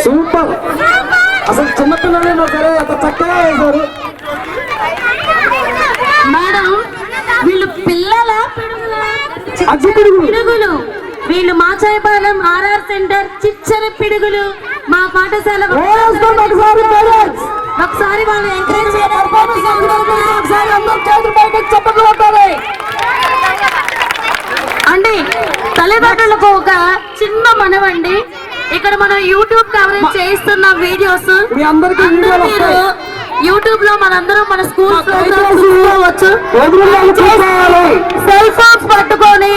సూపర్ అసలు చిన్నపిల్లలైనా సరే అంత చక్కగా వేశారు మేడం వీళ్ళు పిల్లల అగ్గి పిడుగులు. పిడుగులు వీళ్ళు మాచాయపాలెం ఆర్ఆర్ సెంటర్ చిచ్చర పిడుగులు మా పాఠశాల ఒకసారి వాళ్ళు ఎంకరేజ్ అండి. తల్లిదండ్రులకు ఒక చిన్న మనవండి, ఇక్కడ మనం యూట్యూబ్ కవరేజ్ చేస్తున్న వీడియోస్ మీ అందరికీ వీడియోలు వస్తాయి. యూట్యూబ్ లో మనందరం మన స్కూల్ చూసుకోవచ్చు. చూసుకోవాలి. సెల్ ఫోన్స్ పట్టుకొని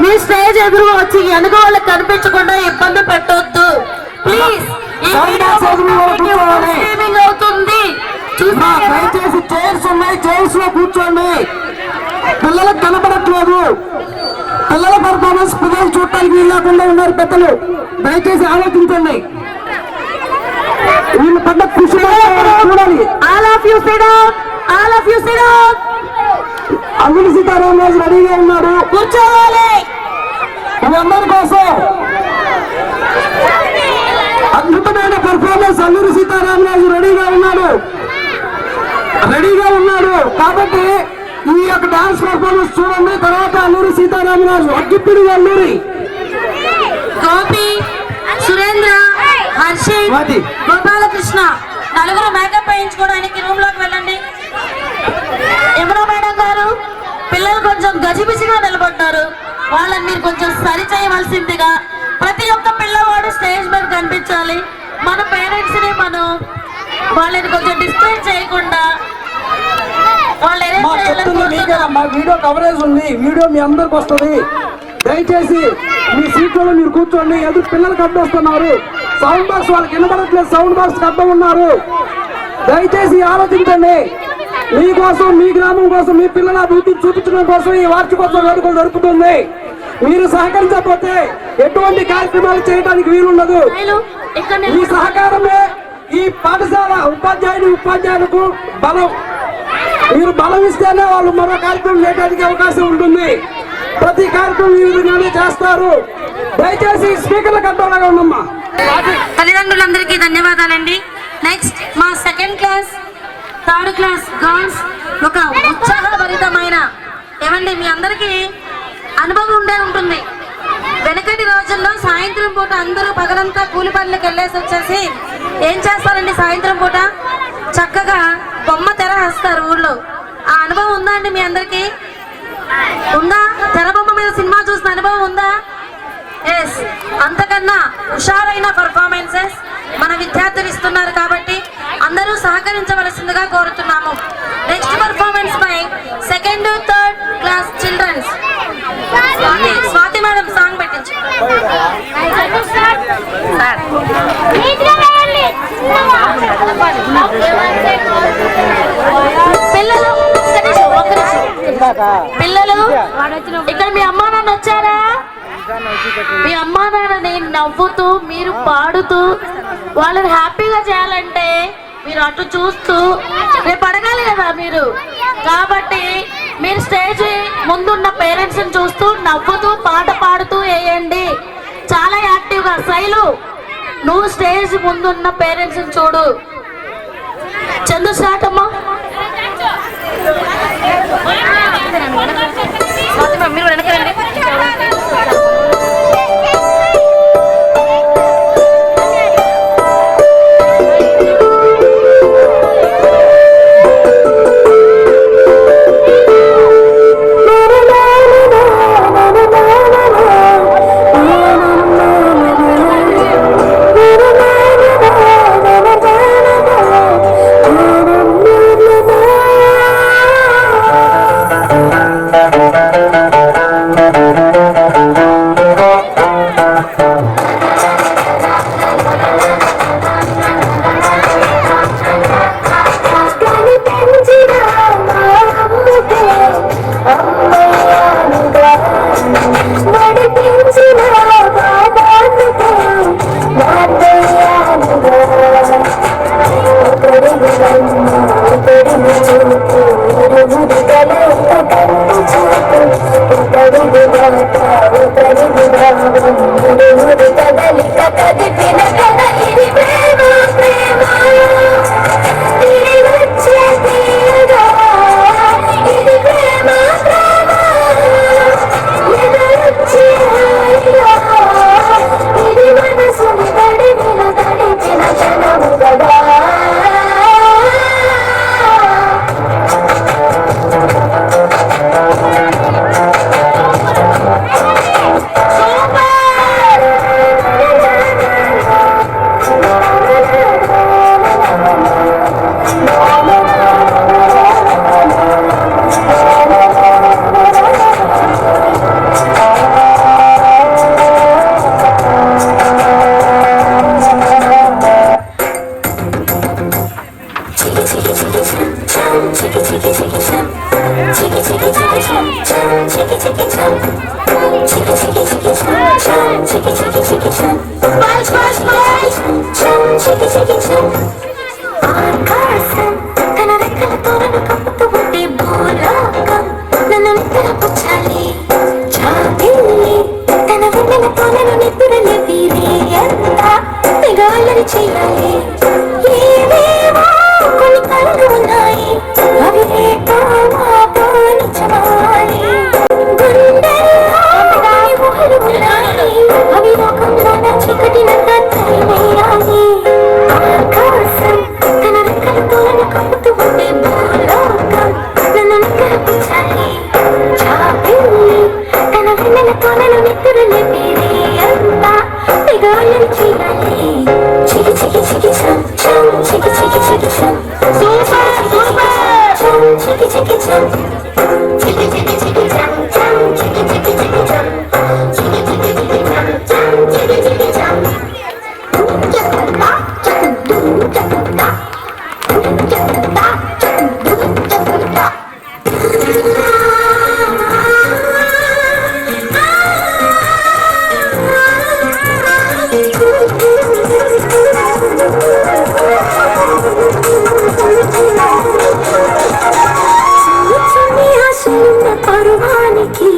మీ స్టేజ్ ఎదురుగా వచ్చి వెనుక వాళ్ళకి కనిపించకుండా ఇబ్బంది పెట్టొద్దు ప్లీజ్. స్ట్రీమింగ్ అవుతుంది దయచేసి చైర్స్ ఉన్నాయి, చైర్స్ లో కూర్చోండి. పిల్లలకు కనపడట్లేదు, పిల్లల పర్ఫార్మెన్స్ పిల్లలు చూడటానికి వీలు లేకుండా ఉన్నారు పెద్దలు. దయచేసి ఆలోచించండి, వీళ్ళు పడ్డ కృషి చూడాలి. All of you SIT down, all of you SIT down. అల్లుడి సీతారామరాజు రెడీగా ఉన్నారు, కూర్చోవాలి. మీ అందరి కోసం అద్భుతమైన పర్ఫార్మెన్స్ అల్లూరి సీతారామరాజు రెడీగా ఉన్నాడు కాబట్టి ఈ యొక్క డాన్స్ పర్ఫార్మెన్స్ చూడండి. తర్వాత అల్లూరి సీతారామరాజు అగ్గిపిడి అల్లూరి గోపి, సురేంద్ర, హర్షిత్, గోపాలకృష్ణ నలుగురు మేకప్ వేయించుకోవడానికి రూమ్ లోకి వెళ్ళండి. యమునా మేడం గారు, పిల్లలు కొంచెం గజిబిజిగా నిలబడ్డారు, వాళ్ళని మీరు కొంచెం సరి చేయవలసిందిగా. ప్రతి ఒక్క పిల్లవాడు స్టేజ్ మీద కనిపించాలి. మన పేరెంట్స్ ని మనం వాళ్ళని కొంచెం డిస్టర్బ్ చేయకుండా మా వీడియో కవరేజ్ ఉంది, వీడియో మీ అందరికి వస్తుంది. దయచేసి మీ సీట్లలో మీరు కూర్చోండి. ఎదురు పిల్లలకు అడ్డొస్తున్నారు, సౌండ్ బాక్స్ వాళ్ళకి వినబడట్లేదు, సౌండ్ బాక్స్ అడ్డం ఉన్నారు. దయచేసి ఆలోచించండి. మీకోసం, మీ గ్రామం కోసం, మీ పిల్లల అభివృద్ధి చూపించడం కోసం ఈ వార్షికోత్సవ వేడుకలు జరుపుతుంది. మీరు సహకరించకపోతే ఎటువంటి కార్యక్రమాలు చేయడానికి వీలుండదు. ఈ సహకారమే ఈ పాఠశాల ఉపాధ్యాయులకు బలం. మీరు బలం ఇస్తేనే వాళ్ళు మరో కార్యక్రమం చేయడానికి అవకాశం ఉంటుంది. ప్రతి కార్యక్రమం ఈ విధంగానే చేస్తారు. దయచేసి స్పీకర్లకు అడ్డంలాగా ఉండమ్మా. తల్లిదండ్రులందరికీ ధన్యవాదాలండి. నెక్స్ట్ మా second class, third class girls ఒక ఉత్సాహభరితమైన, ఏమండి మీ అందరికీ అనుభవం ఉండే ఉంటుంది. వెనకటి రోజుల్లో సాయంత్రం పూట అందరూ పగలంతా కూలి పనులకు వెళ్ళేసి వచ్చేసి ఏం చేస్తారండి, సాయంత్రం పూట చక్కగా బొమ్మ తెర వేస్తారు ఊళ్ళో. ఆ అనుభవం ఉందా అండి మీ అందరికీ? ఉందా? తెర బొమ్మ మీద సినిమా చూసిన అనుభవం ఉందా? ఎస్. అంతకన్నా హుషారైన పర్ఫార్మెన్సెస్ మన విద్యార్థులు ఇస్తున్నారు కాబట్టి అందరూ సహకరించవలసిందిగా కోరుతున్నాము. Next performance by second third class childrens. Swathi madam song పెట్టించు. పిల్లలు పిల్లలు ఇక్కడ మీ అమ్మా నాన్న వచ్చారా? మీ అమ్మా నాన్నని నవ్వుతూ మీరు పాడుతూ వాళ్ళని హ్యాపీగా చేయాలంటే మీరు అటు చూస్తూ రేపు అడగాలి కదా మీరు. కాబట్టి మీరు స్టేజ్ ముందున్న పేరెంట్స్ ని చూస్తూ నవ్వుతూ పాట పాడుతూ వేయండి. చాలా యాక్టివ్గా. శైలు నువ్వు స్టేజ్ ముందున్న పేరెంట్స్ ని చూడు. చందు స్టార్ట్ అమ్మా. మీరు వెనకరండి. పరువానికి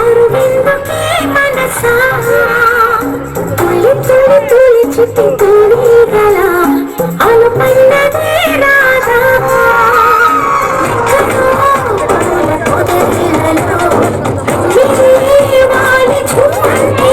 అరువిందుకే మనసా తులి తులి తులి చిట్టి తులి గల అలుపన్నదే రాధా వాణి చూడండి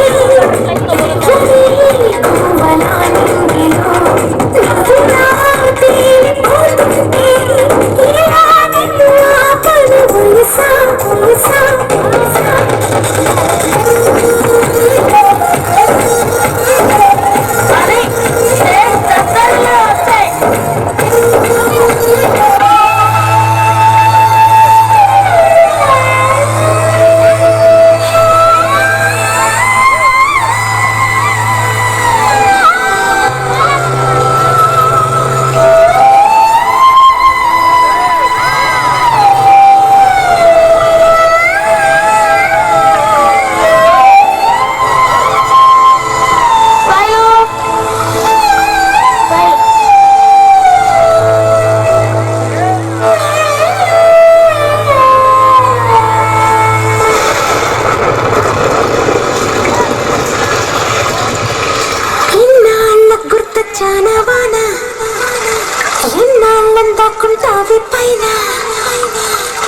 ఎన్నాళ్ళందాకుంటావి పైన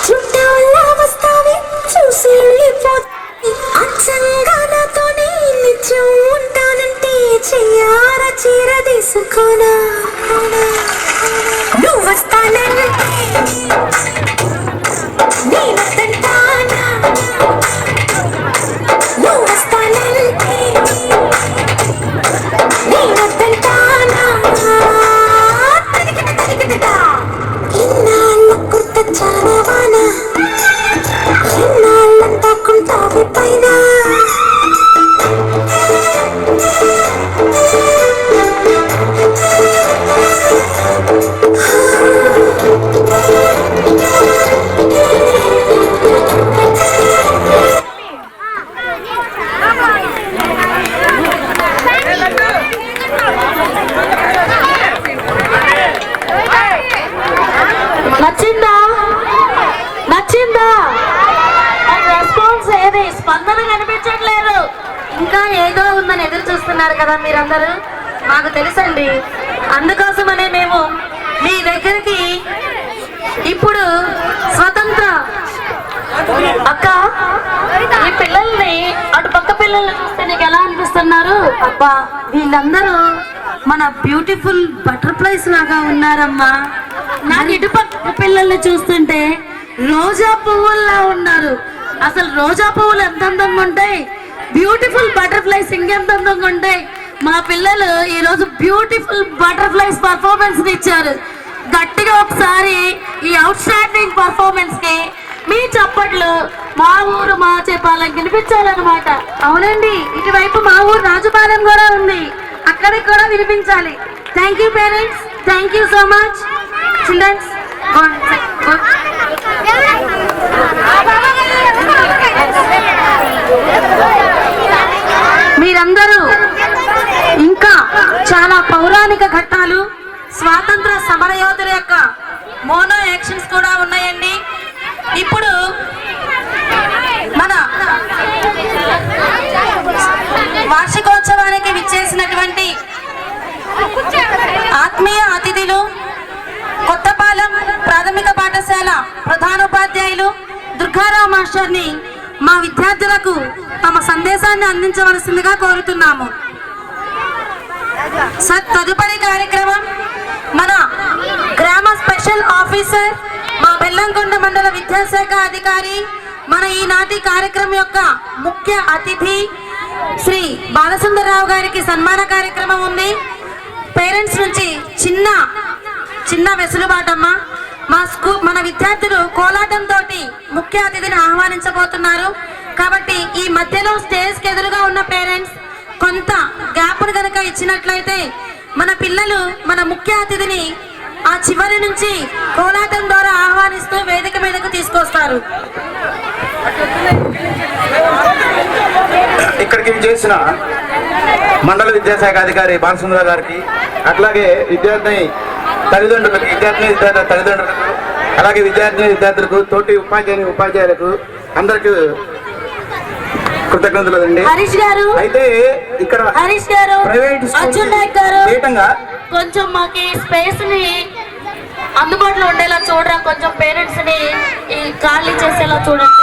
చుట్టాల్లా వస్తావి చూసి వెళ్ళిపోతావి అచ్చంగా నాతోనే నిత్యం ఉంటానంటే చెయ్యార చీర తీసుకోనా నువ్వు వస్తానంటే నేనంటానా నువ్వు వస్తానంటే నేనంటానా ఇన్నాళ్ళ కుర్త చానవాన ఇన్నాళ్ళందాకుంటావి పైన నచ్చిందా నచ్చిందా రెస్పాన్స్ ఏది స్పందన కనిపించట్లేదు ఇంకా ఏదో ఉందని ఎదురు చూస్తున్నారు కదా మీరందరూ మాకు తెలుసండి అందుకోసమనే మేము మీ దగ్గరికి ఇప్పుడు స్వతంత్ర అక్క ఈ పిల్లల్ని అటు పక్క పిల్లల్ని చూస్తే నీకు ఎలా అనిపిస్తున్నారు? అబ్బా వీళ్ళందరూ మన బ్యూటిఫుల్ బటర్ఫ్లైస్ లాగా ఉన్నారమ్మా. నాకు ఇటు పక్క పిల్లల్ని చూస్తుంటే రోజా పువ్వుల్లా ఉన్నారు. అసలు రోజా పువ్వులు ఎంత అందంగా ఉంటాయి, బ్యూటిఫుల్ బటర్ఫ్లైస్ ఇంకెంత అందంగా ఉంటాయి. మా పిల్లలు ఈరోజు బ్యూటిఫుల్ బటర్ఫ్లైస్ పర్ఫార్మెన్స్ ఇచ్చారు. గట్టిగా ఒకసారి ఈ అవుట్ స్టాండింగ్ పర్ఫార్మెన్స్ కి మీ చప్పట్లు మా ఊరు మా చేపాలని వినిపించాలన్నమాట. అవునండి, ఇటువైపు మా ఊరు రాజుపాలెం కూడా ఉంది, అక్కడికి కూడా వినిపించాలి. Thank you parents, thank you so much. Childrens మీరందరూ ఇంకా చాలా పౌరాణిక ఘట్టాలు, స్వాతంత్ర సమరయోధుల యొక్క మోనో యాక్షన్స్ కూడా ఉన్నాయండి. ఇప్పుడు మన వార్షికోత్సవానికి విచ్చేసినటువంటి ఆత్మీయ అతిథులు, కొత్తపాలెం ప్రాథమిక పాఠశాల ప్రధానోపాధ్యాయులు దుర్గారావు మాస్టర్ని మా విద్యార్థులకు తమ సందేశాన్ని అందించవలసిందిగా కోరుతున్నాము. తదుపరి కార్యక్రమం మన గ్రామ స్పెషల్ ఆఫీసర్, మా బెల్లంకొండ మండల విద్యాశాఖ అధికారి, మన ఈనాటి కార్యక్రమం యొక్క ముఖ్య అతిథి శ్రీ బాలసుందరరావు గారికి సన్మాన కార్యక్రమం ఉంది. పేరెంట్స్ నుంచి చిన్న వెసులుబాటమ్మా. మన విద్యార్థులు కోలాటం తోటి ముఖ్య అతిథిని ఆహ్వానించబోతున్నారు. కాబట్టి ఈ మధ్యలో స్టేజ్ కి ఎదురుగా ఉన్న పేరెంట్స్ కొంత గ్యాప్ను కనుక ఇచ్చినట్లయితే మన పిల్లలు మన ముఖ్య అతిథిని ఆ చివరి నుంచి కోలాటం ద్వారా ఆహ్వానిస్తూ వేదిక మీదకు తీసుకొస్తారు. ఇక్కడికి చేసిన మండల విద్యాశాఖ అధికారి బాలసుందర గారికి, అట్లాగే విద్యార్థి తల్లిదండ్రులకు, అలాగే విద్యార్థులకు, తోటి ఉపాధ్యాయులకు అందరికి కృతజ్ఞతలు అండి. హరీష్ గారు, అయితే ఇక్కడ హరీష్ గారు, ప్రైవేట్ అర్జున్ నాయక్ గారు, ఏకంగా కొంచెం మాకు స్పేస్ ని అందుబాటులో ఉండేలా చూడరా, కొంచెం పేరెంట్స్ ని ఈ ఖాళీ చేసేలా చూడండి.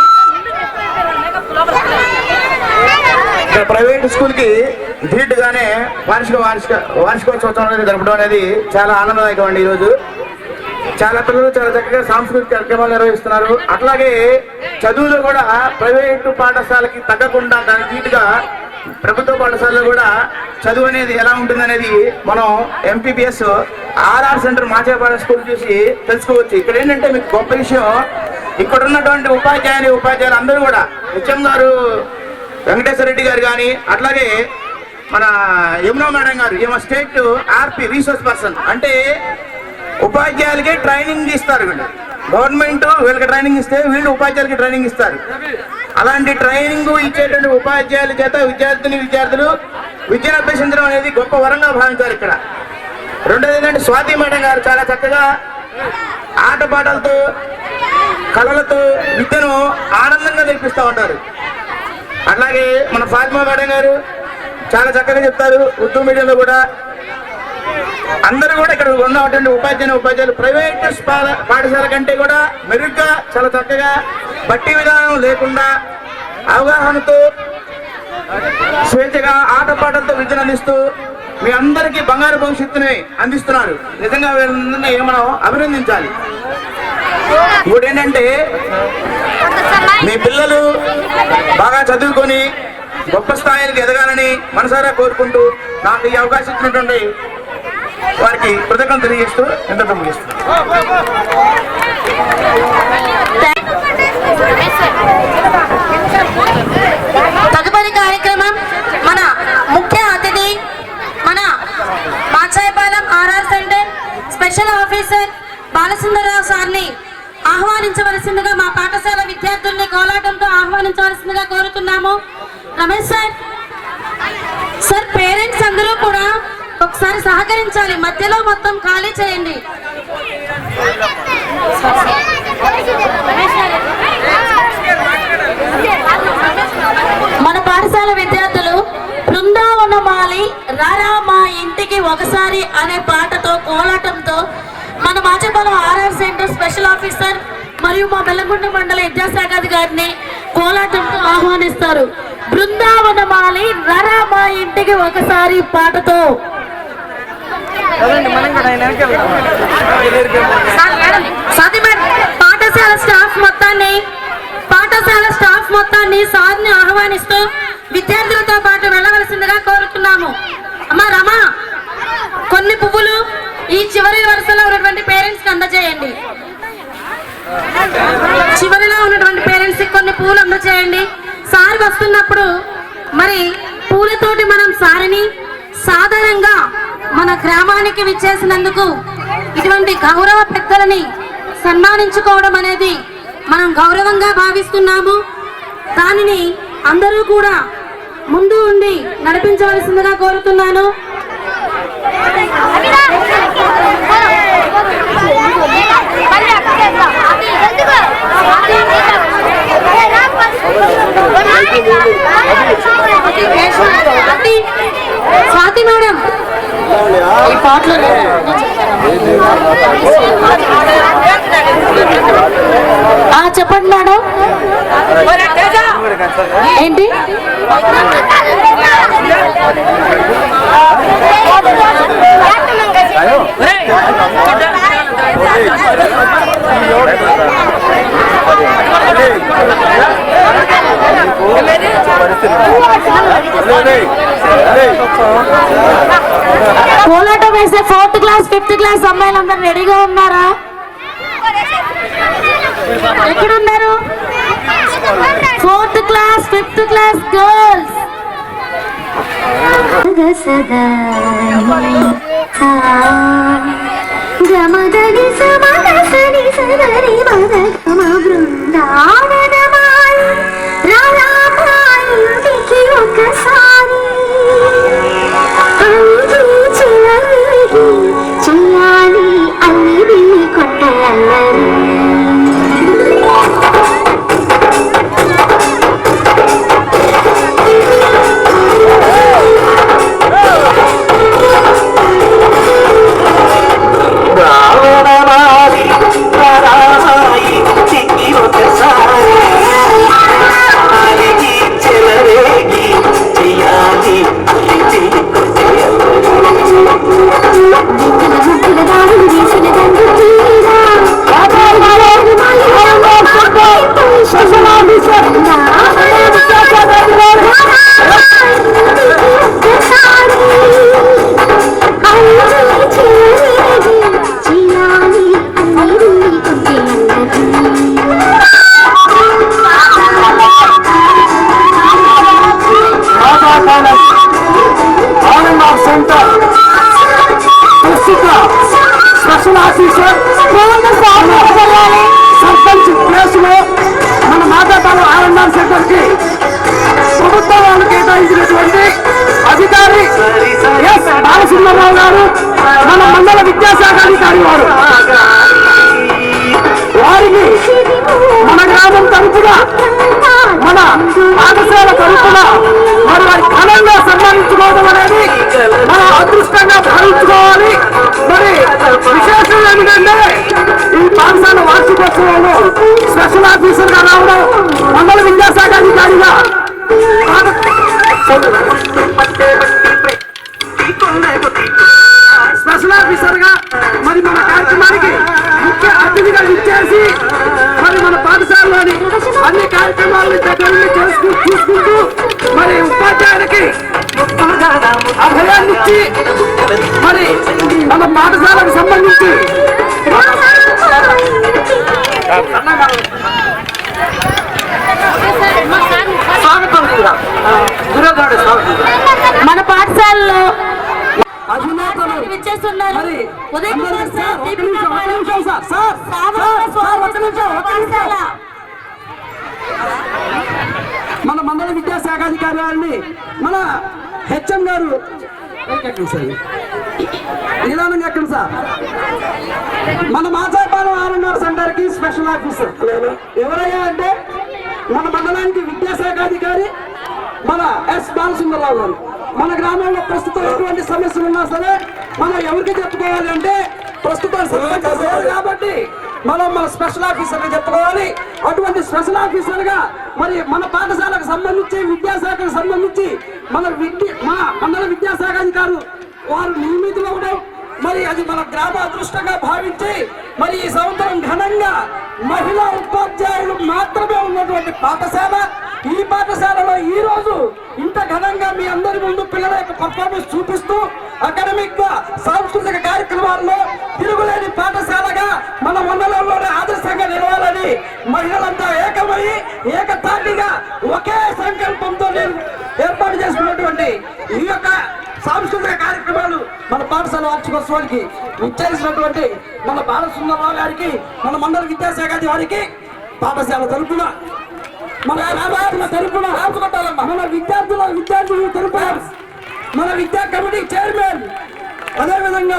ఇక్కడ ప్రైవేట్ స్కూల్ కి ధీటుగానే వార్షికోత్సవం అనేది జరపడం అనేది చాలా ఆనందదాయకం అండి. ఈరోజు చాలా పిల్లలు చాలా చక్కగా సాంస్కృతిక కార్యక్రమాలు నిర్వహిస్తున్నారు. అట్లాగే చదువులో కూడా ప్రైవేటు పాఠశాలకి తగ్గకుండా దాని ధీటుగా ప్రభుత్వ పాఠశాలలో కూడా చదువు అనేది ఎలా ఉంటుందనేది మనం ఎంపీపీఎస్ ఆర్ఆర్ సెంటర్ మాచేపాడ స్కూల్ చూసి తెలుసుకోవచ్చు. ఇక్కడ ఏంటంటే మీకు గొప్ప విషయం, ఇక్కడ ఉన్నటువంటి ఉపాధ్యాయులు అందరూ కూడా హెచ్ఎం గారు వెంకటేశ్వర రెడ్డి గారు కానీ, అట్లాగే మన యమునా మేడం గారు, ఈమె స్టేట్ ఆర్పి రీసోర్స్ పర్సన్, అంటే ఉపాధ్యాయులకి ట్రైనింగ్ ఇస్తారు. వీళ్ళు గవర్నమెంట్ వీళ్ళకి ట్రైనింగ్ ఇస్తే వీళ్ళు ఉపాధ్యాయులకి ట్రైనింగ్ ఇస్తారు. అలాంటి ట్రైనింగ్ ఇచ్చేటువంటి ఉపాధ్యాయుల చేత విద్యార్థులు విద్యను అభ్యసించడం అనేది గొప్ప వరంగా భావించారు ఇక్కడ. రెండోది ఏంటంటే స్వాతి మేడం గారు చాలా చక్కగా ఆటపాటలతో కళలతో విద్యను ఆనందంగా నేర్పిస్తూ ఉంటారు. అట్లాగే మన ఫాతిమా మేడం గారు చాలా చక్కగా చెప్తారు ఉర్దూ మీడియంలో కూడా. అందరూ కూడా ఇక్కడ ఉన్నటువంటి ఉపాధ్యాయులు ప్రైవేట్ పాఠశాల కంటే కూడా మెరుగ్గా చాలా చక్కగా బట్టి విధానం లేకుండా అవగాహనతో స్వేచ్ఛగా ఆటపాటలతో విద్యను అందిస్తూ మీ అందరికీ బంగారు భవిష్యత్తుని అందిస్తున్నారు. నిజంగా వీళ్ళందరినీ మనం అభినందించాలి. ఇంకోటి ఏంటంటే మీ పిల్లలు బాగా చదువుకొని గొప్ప స్థాయికి ఎదగాలని మనసారా కోరుకుంటూ నాకు ఈ అవకాశం ఇచ్చినటువంటి వారికి కృతజ్ఞతలు తెలియజేస్తూ ఎంతో ముగిస్తున్నాను. తదుపరి కార్యక్రమం మన ముఖ్య అతిథి మన Machayapalem RR centre special officer Balasundararao సార్ని ఆహ్వానించవలసిందిగా మా పాఠశాల విద్యార్థుల్ని కోలాటంతో ఆహ్వానించవలసిందిగా కోరుతున్నాము. రమేష్ సార్, పేరెంట్స్ అందరూ కూడా ఒకసారి సహకరించాలి, మధ్యలో మొత్తం ఖాళీ చేయండి. మన పాఠశాల విద్యార్థులు బృందావనమాలి రారా మా ఇంటికి ఒకసారి అనే పాటతో కోలాటంతో మన మాచపాలెం ఆర్ఆర్ సెంటర్ స్పెషల్ ఆఫీసర్ మరియు మా బెల్లగుంట మండల విద్యాశాఖాధికారిని కోలాటంతో ఆహ్వానిస్తారు. బృందావనమాలి రారా మా ఇంటికి ఒకసారి పాటతో. పాఠశాల స్టాఫ్ మొత్తాన్ని సార్ని ఆహ్వానిస్తూ విద్యార్థులతో పాటు వెళ్ళవలసిందిగా కోరుతున్నాము. అమ్మా రమా, కొన్ని పువ్వులు ఈ చివరి వరుసలో ఉన్నటువంటి పేరెంట్స్ కి అందజేయండి. చివరిలో ఉన్నటువంటి పేరెంట్స్ కి కొన్ని పూలు అందజేయండి. సార్ వస్తున్నప్పుడు మరి పూలతోటి మనం సారిని సాధారణంగా మన గ్రామానికి విచ్చేసినందుకు ఇటువంటి గౌరవ పెద్దలని సన్మానించుకోవడం అనేది మనం గౌరవంగా భావిస్తున్నాము. దానిని అందరూ కూడా ముందు ఉండి నడిపించవలసిందిగా కోరుతున్నాను. స్వాతి మేడం ఈ పాటలు చెప్పండి మేడం. ఏంటి కోలాటం వేసే 4th క్లాస్ 5th క్లాస్ అమ్మాయిలందరూ రెడీగా ఉన్నారా? ఎక్కడున్నారు? 4th class 5th class girls. గమదని సమదసని సదరి మదగమ బృందావనమాలి రారామాలి ఇంటికి ఒకసారి చెయ్యాలి అల్లి కొండ అల్లరి. సుందరరావు గారు మన మండల విద్యాశాఖ అధికారి వారు. వారికి మన గ్రామం తరఫున మన పాఠశాల తరఫున మరి వారి ఘనంగా సన్మానించుకోవడం అనేది మన అదృష్టంగా భావించుకోవాలి. మరి విశేషం ఏమిటంటే ఈ పాఠశాల వార్షికోత్సవంలో స్పెషల్ ఆఫీసర్ గా రావడం, మండల విద్యాశాఖ అధికారిగా స్పెషల్ ఆఫీసర్ గా మరి మన కార్యక్రమానికి ముఖ్య అతిథిగా ఇచ్చేసి మరి మన పాఠశాలలోని అన్ని కార్యక్రమాలను దగ్గర చూసుకుంటూ మరి ఉపాధ్యాయులకి అభయాన్ని ఇచ్చి మరి మన పాఠశాలకు సంబంధించి స్వాగతం మన పాఠశాలలో అభినేతలు విచ్చేస్తున్నారు. మరి ఉదయ్ కుమార్ సార్, ఒక్క నిమిషం సార్, ఒక్క నిమిషం. మన మండల విద్యాశాఖ అధికారి వారిని మన హెచ్ఎం గారు నిదానంగా ఎక్కడ సార్ మన మాచాపాలెం ఆర్ఎన్ఆర్ సెంటర్ కి స్పెషల్ ఆఫీసర్ ఎవరయ్యా అంటే మన మండలానికి విద్యాశాఖ అధికారి మన ఎస్ బాలసుందరరావు గారు. మన గ్రామంలో ప్రస్తుతం ఎటువంటి సమస్యలు ఉన్నా సరే మనం ఎవరికి చెప్పుకోవాలి అంటే ప్రస్తుతం కాబట్టి మనం మన స్పెషల్ ఆఫీసర్ చెప్పుకోవాలి. అటువంటి స్పెషల్ ఆఫీసర్ గా మరి మన పాఠశాలకు సంబంధించి విద్యాశాఖకు సంబంధించి మన మండల విద్యాశాఖ అధికారు వారు నియమితులవడం మరి అది మన గ్రామ అదృష్టంగా భావించి మరి ఈ సంవత్సరం ఘనంగా మహిళా ఉపాధ్యాయులు మాత్రమే ఉన్నటువంటి పాఠశాల. ఈ పాఠశాలలో ఈ రోజు ఇంత ఘనంగా మీ అందరి ముందు పిల్లల యొక్క పర్ఫార్మెన్స్ చూపిస్తూ అకాడమిక్ గా సాంస్కృతిక కార్యక్రమాల్లో తిరుగులేని పాఠశాలగా మన మండలంలోనే ఆదర్శంగా నిలవాలని మహిళలంతా ఏకమై ఏకతాటిగా ఒకే సంకల్పంతో ఏర్పాటు చేసుకున్నటువంటి ఈ యొక్క సాంస్కృతిక కార్యక్రమాలు మన పాఠశాల వార్షికోత్సవానికి విచ్చేసినటువంటి మన బాలసుందరరావు గారికి, మన మండల విద్యాశాఖ వారికి పాఠశాల తరపున మన తరపున మన విద్యార్థుల తరపున మన విద్యా కమిటీ చైర్మన్, అదేవిధంగా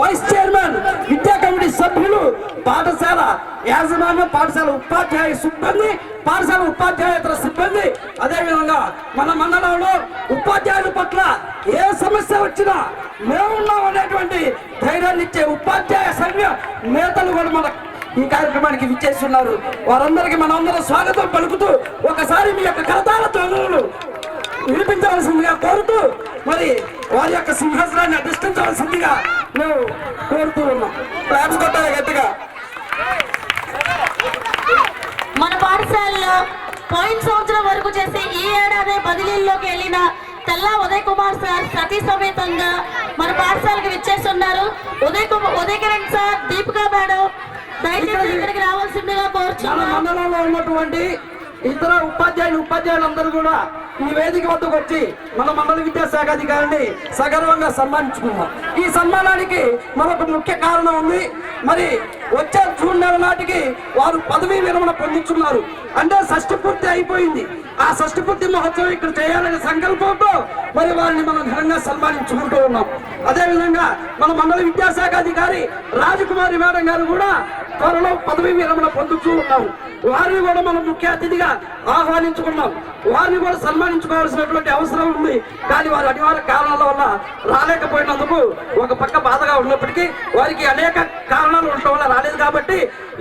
వైస్ చైర్మన్, విద్యా కమిటీ సభ్యులు, పాఠశాల యాజమాన్యం, పాఠశాల ఉపాధ్యాయ సిబ్బంది, పాఠశాల ఉపాధ్యాయేతర సిబ్బంది, అదేవిధంగా మన మండలంలో ఉపాధ్యాయుల పట్ల ఏ సమస్య వచ్చినా మేమున్నాం అనేటువంటి ధైర్యాన్ని ఇచ్చే ఉపాధ్యాయ సంఘ నేతలు కూడా మన ఈ కార్యక్రమానికి విచ్చేస్తున్నారు. వారందరికీ మనందరం స్వాగతం పలుకుతూ ఒకసారి మీ యొక్క కరతాళ ధ్వనులు వినిపించవలసిందిగా కోరుతూ మరి వారి యొక్క సింహాసనాన్ని అధిష్ఠించవలసిందిగా మేము కోరుతూ ఉన్నాం. క్లాప్స్ కొట్టాలి గట్టిగా. మన పాఠశాలలో పోయిన సంవత్సరం వరకు చేసి ఈ ఏడాది బదిలీల్లోకి వెళ్ళిన తెల్లా ఉదయ్ కుమార్ సార్ సతీ సమేతంగా మన పాఠశాలకు విచ్చేస్తున్నారు. ఉదయ్ కిరణ్ సార్, దీపికా మేడం దయచేసి ఇక్కడికి రావాల్సిందిగా కోరుచున్నాను. మండలంలో ఉన్నటువంటి ఇతర ఉపాధ్యాయులందరూ కూడా ఈ వేదిక వద్దకు వచ్చి మన మండల విద్యాశాఖ అధికారిని సగర్వంగా సన్మానించుకున్నాం. ఈ సన్మానానికి మనకు ముఖ్య కారణం ఉంది. మరి వచ్చే జూన్ నెల నాటికి వారు పదవీ విరమణ పొందుతున్నారు. అంటే షష్ఠి పూర్తి అయిపోయింది. ఆ షష్ఠి పూర్తి మహోత్సవం ఇక్కడ చేయాలనే సంకల్పంతో మరి వారిని మనం ఘనంగా సన్మానించుకుంటూ ఉన్నాం. అదేవిధంగా మన మండల విద్యాశాఖ అధికారి రాజకుమారి మేడం గారు కూడా త్వరలో పదవీ విరమణ పొందుతూ ఉన్నారు. వారిని కూడా మనం ముఖ్య అతిథిగా ఆహ్వానించుకున్నాం. వారిని కూడా సన్మానించుకోవాల్సినటువంటి అవసరం ఉంది. కానీ వారి అనివార్య కారణాల వల్ల రాలేకపోయినందుకు ఒక పక్క బాధగా ఉన్నప్పటికీ వారికి అనేక కారణాలు ఉండటం వల్ల రాలేదు. కాబట్టి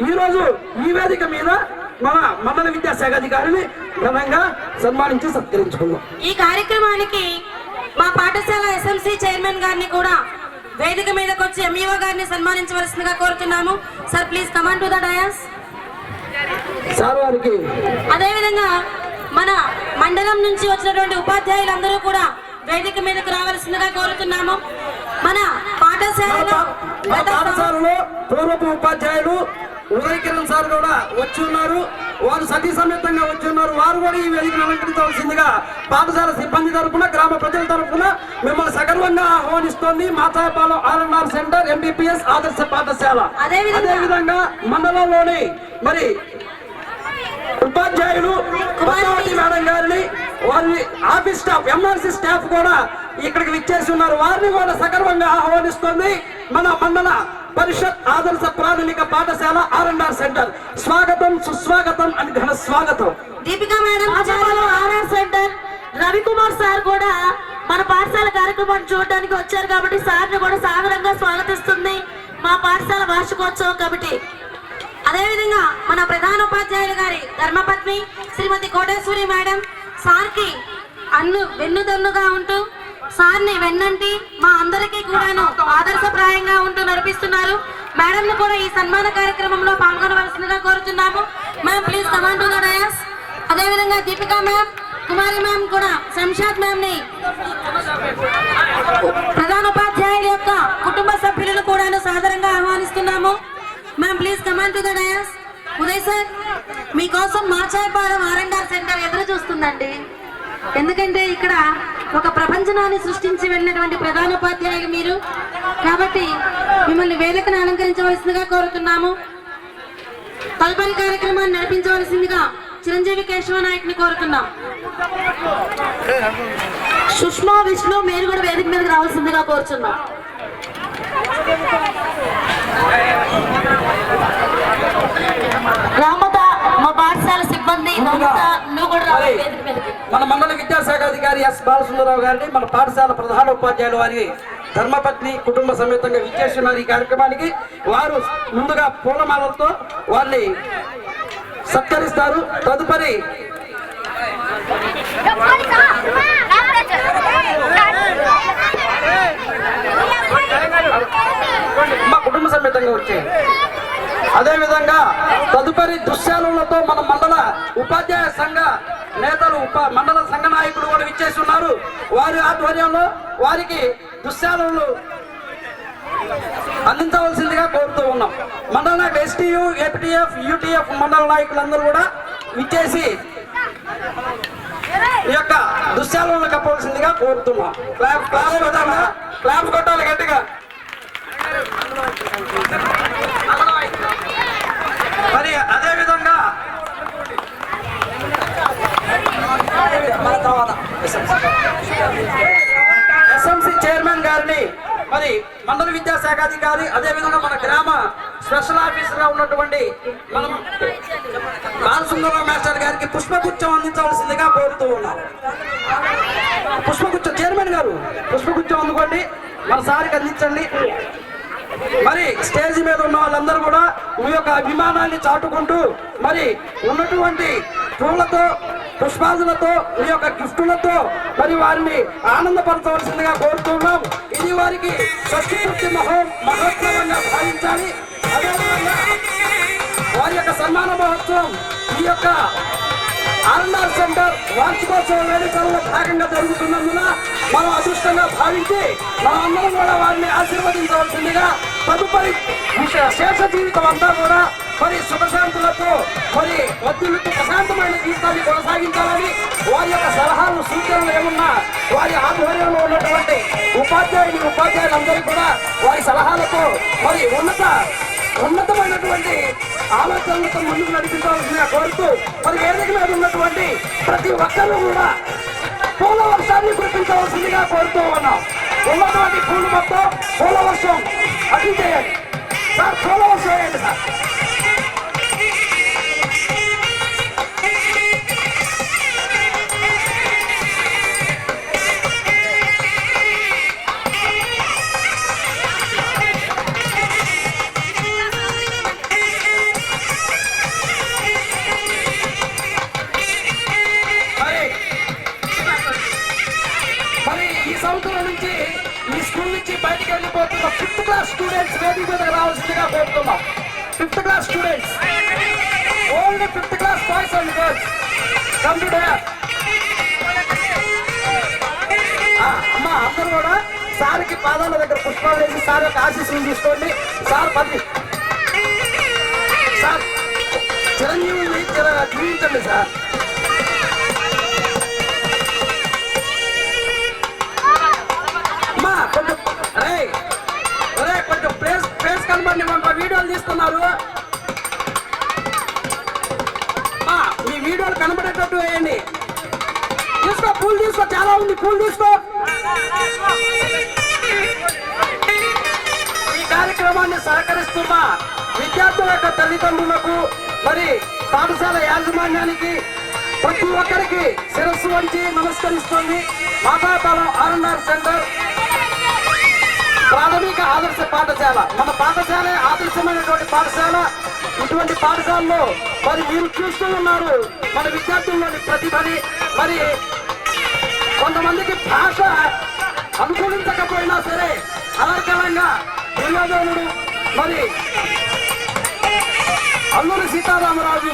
ఈ రోజు ఈ వేదిక మీద మన మండల విద్యాశాఖ అధికారిని ఘనంగా సన్మానించి సత్కరించుకున్నాం. ఈ కార్యక్రమానికి మా పాఠశాల ఎస్ఎంసీ చైర్మన్ గారిని కూడా వేదిక మీదకి వచ్చి ఎంఈఓ గారిని సన్మానించవలసిందిగా కోరుతున్నాము. Sir please come and to the dais. Sir వారికి అదేవిధంగా మన మండలం నుంచి వచ్చినటువంటి ఉపాధ్యాయులందరూ కూడా వేదిక మీదకి రావాల్సిందిగా కోరుతున్నాము. మన పాఠశాలలో పూర్వపు ఉపాధ్యాయులు ఉదయ్ కిరణ్ సార్ కూడా వచ్చి ఉన్నారు. వారు సతీ సమేతంగా వచ్చి ఉన్నారు. వారు కూడా ఈ వేదికను అలంకరించవలసిందిగా పాఠశాల సిబ్బంది తరఫున, గ్రామ ప్రజల తరఫున మిమ్మల్ని సగర్వంగా ఆహ్వానిస్తోంది మాచాపాలెం ఆర్ఎన్ఆర్ సెంటర్ ఎంబీపీఎస్ ఆదర్శ పాఠశాల. అదేవిధంగా మండలంలోని మరి ఉపాధ్యాయులు మేడం గారిని, వారి ఆఫీస్ స్టాఫ్, ఎంఆర్సీ స్టాఫ్ కూడా ఇక్కడికి విచ్చేసి ఉన్నారు. వారిని కూడా సగర్వంగా ఆహ్వానిస్తుంది మన మండల పరిషత్ ఆదర్శ ప్రాథమిక పాఠశాల R&R సెంటర్. స్వాగతం, సుస్వాగతం అని ఘన స్వాగతం. Deepika madam R&R centre Ravikumar sir కూడా మన పాఠశాల కార్యక్రమాన్ని చూడడానికి వచ్చారు కాబట్టి సార్ని కూడా సాదరంగా స్వాగతిస్తుంది మా పాఠశాల వార్షికోత్సవం కమిటీ. అదేవిధంగా మన ప్రధాన ఉపాధ్యాయులు గారి ధర్మపత్ని శ్రీమతి కోటేశ్వరి మేడం సార్కి వెన్నుదన్నుగా ఉంటూ సార్ని వెన్నంటి మా అందరికీ కూడాను ఆదర్శప్రాయంగా ఉంటూ నడిపిస్తున్నారు. మేడం ను కూడా ఈ సన్మాన కార్యక్రమంలో పాల్గొనవలసిందిగా కోరుతున్నాము. Ma'am please come and to the dais. అదేవిధంగా దీపికా మ్యామ్, కుమారి మ్యామ్ కూడా శంషాద్ మ్యామ్ ని ప్రధాన ఉపాధ్యాయుల యొక్క కుటుంబ సభ్యులను కూడాను సాదరంగా ఆహ్వానిస్తున్నాము. Ma'am please come and to the dais. Uday sir మీకోసం మాచాయపాలెం R&R సెంటర్ ఎదురు చూస్తుందండి. ఎందుకంటే ఇక్కడ ఒక ప్రపంచనాన్ని సృష్టించి వెళ్ళినటువంటి ప్రధానోపాధ్యాయులు మీరు కాబట్టి మిమ్మల్ని వేదికను అలంకరించవలసిందిగా కోరుతున్నాము. తదుపరి కార్యక్రమాన్ని నడిపించవలసిందిగా చిరంజీవి కేశవ నాయక్ ని కోరుతున్నాం. సుష్మా విష్ణు మీరు కూడా వేదిక మీదకి రావాల్సిందిగా కోరుతున్నాం. రామత మా పాఠశాల సిబ్బంది నువ్వు కూడా వేదిక మీదకి. మన మండల విద్యాశాఖ అధికారి S. బాలసుందరరావు గారిని మన పాఠశాల ప్రధాన ఉపాధ్యాయులు వారి ధర్మపత్ని కుటుంబ సమేతంగా విచ్చేస్తున్నారు ఈ కార్యక్రమానికి. వారు ముందుగా పూలమాలతో వారిని సత్కరిస్తారు. తదుపరి మా కుటుంబ సమేతంగా వచ్చాయి. అదేవిధంగా తదుపరి దృశ్యాలతో మన మండల ఉపాధ్యాయ సంఘ నేతలు మండల సంఘ నాయకులు కూడా విచ్చేసి ఉన్నారు. వారి ఆధ్వర్యంలో వారికి దృశ్యాలను అందించవలసిందిగా కోరుతూ ఉన్నాం. మండల STU, APTF, UTF మండల నాయకులందరూ కూడా విచ్చేసి ఈ యొక్క దృశ్యాలను కప్పవలసిందిగా కోరుతున్నాం. క్లాప్ కొట్టాలి గట్టిగా. మరి అదేవిధంగా SMC చైర్మన్ గారిని మరి మండల విద్యాశాఖ అధికారి అదేవిధంగా మన గ్రామ స్పెషల్ ఆఫీసర్ గా ఉన్నటువంటి మనం బాలసుందరరావు మాస్టర్ గారికి పుష్పగుచ్చం అందించవలసిందిగా కోరుతూ ఉన్నాం. పుష్పగుచ్చం చైర్మన్ గారు పుష్పగుచ్చం అందుకోండి, మన సారికి అందించండి. మరి స్టేజ్ మీద ఉన్న వాళ్ళందరూ కూడా మీ యొక్క అభిమానాన్ని చాటుకుంటూ మరి ఉన్నటువంటి పూలతో పుష్పాదులతో మీ యొక్క గిఫ్టులతో మరి వారిని ఆనందపరచవలసిందిగా కోరుతున్నాం. ఇది వారికి షష్ఠీపూర్తి మహోత్సవంగా భావించాలి. అదేవిధంగా వారి యొక్క సన్మాన మహోత్సవం ఈ యొక్క R&R సెంటర్ వార్షికోత్సవ వేడుకల్లో భాగంగా జరుగుతున్నందున మనం అదృష్టంగా భావించి మనందరం కూడా వారిని ఆశీర్వదించవలసిందిగా తదుపరి శేష జీవితం అంతా కూడా మరి సుఖశాంతులతో మరి వద్దులతో ప్రశాంతమైన జీవితాన్ని కొనసాగించాలని వారి యొక్క సలహాలు సూచనలు ఏమున్నా వారి ఆధ్వర్యంలో ఉన్నటువంటి ఉపాధ్యాయులందరూ కూడా వారి సలహాలతో మరి ఉన్నతమైనటువంటి ఆలోచనలతో ముందుకు నడిపించాల్సిందిగా కోరుతూ మరి వేదిక మీద ఉన్నటువంటి ప్రతి ఒక్కరూ కూడా పూల వర్షాన్ని కురిపించవలసిందిగా కోరుతూ ఉన్నాం. ఉన్నటువంటి పూలు మొత్తం పూల వర్షం అది చేయండి సార్, పూల వర్షం వేయండి సార్. ఈ స్కూల్ నుంచి బయటకు వెళ్ళిపోతున్న 5th క్లాస్ స్టూడెంట్స్ వేదిక మీద రావాల్సిందిగా కోరుతున్నాం. 5th class students, only 5th class boys and girls come to their. అమ్మా అందరూ కూడా సార్కి పాదాల దగ్గర పుష్పాలు వేసి సార్ యొక్క ఆశీస్సులు తీసుకోండి. సార్ సార్ చిరంజీవిని జీవించండి సార్. కొంచెం ప్లేస్ కనబడి వీడియోలు తీస్తున్నారు. మీ వీడియోలు కనబడేటట్టు వేయండి. తీసుకో, పూలు తీసుకో, చాలా ఉంది, పూలు తీసుకో. ఈ కార్యక్రమాన్ని సహకరిస్తున్న విద్యార్థుల యొక్క తల్లిదండ్రులకు మరి పాఠశాల యాజమాన్యానికి ప్రతి ఒక్కరికి శిరస్సు వంచి నమస్కరిస్తుంది మాతాపాలెం ఆర్ఎన్ఆర్ సెంటర్ ప్రాథమిక ఆదర్శ పాఠశాల. మన పాఠశాల ఆదర్శమైనటువంటి పాఠశాల. ఇటువంటి పాఠశాలలో మరి మీరు చూస్తూ ఉన్నారు మన విద్యార్థుల్లోని ప్రతిభని. మరి కొంతమందికి భాష అనుకూలించకపోయినా సరే అనర్గళంగా దుర్యోధనుడు మరి అల్లూరి సీతారామరాజు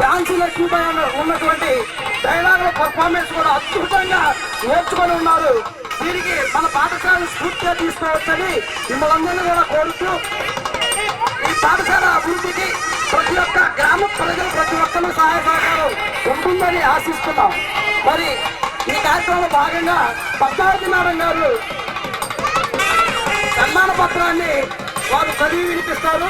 ఝాన్సీ లక్ష్మీబాయి ఉన్నటువంటి డైలాగుల పర్ఫార్మెన్స్ కూడా అద్భుతంగా నేర్చుకొని ఉన్నారు. దీనికి మన పాఠశాల స్ఫూర్తిగా తీసుకోవచ్చని మిమ్మల్ని అందరినీ కూడా కోరుతూ ఈ పాఠశాల అభివృద్ధికి ప్రతి ఒక్క గ్రామ ప్రజలు ప్రతి ఒక్కరు సహాయ సహకారం ఉంటుందని ఆశిస్తున్నాం. మరి ఈ కార్యక్రమంలో భాగంగా పద్మావతి మేడం గారు సన్మాన పత్రాన్ని వారు చదివి వినిపిస్తారు.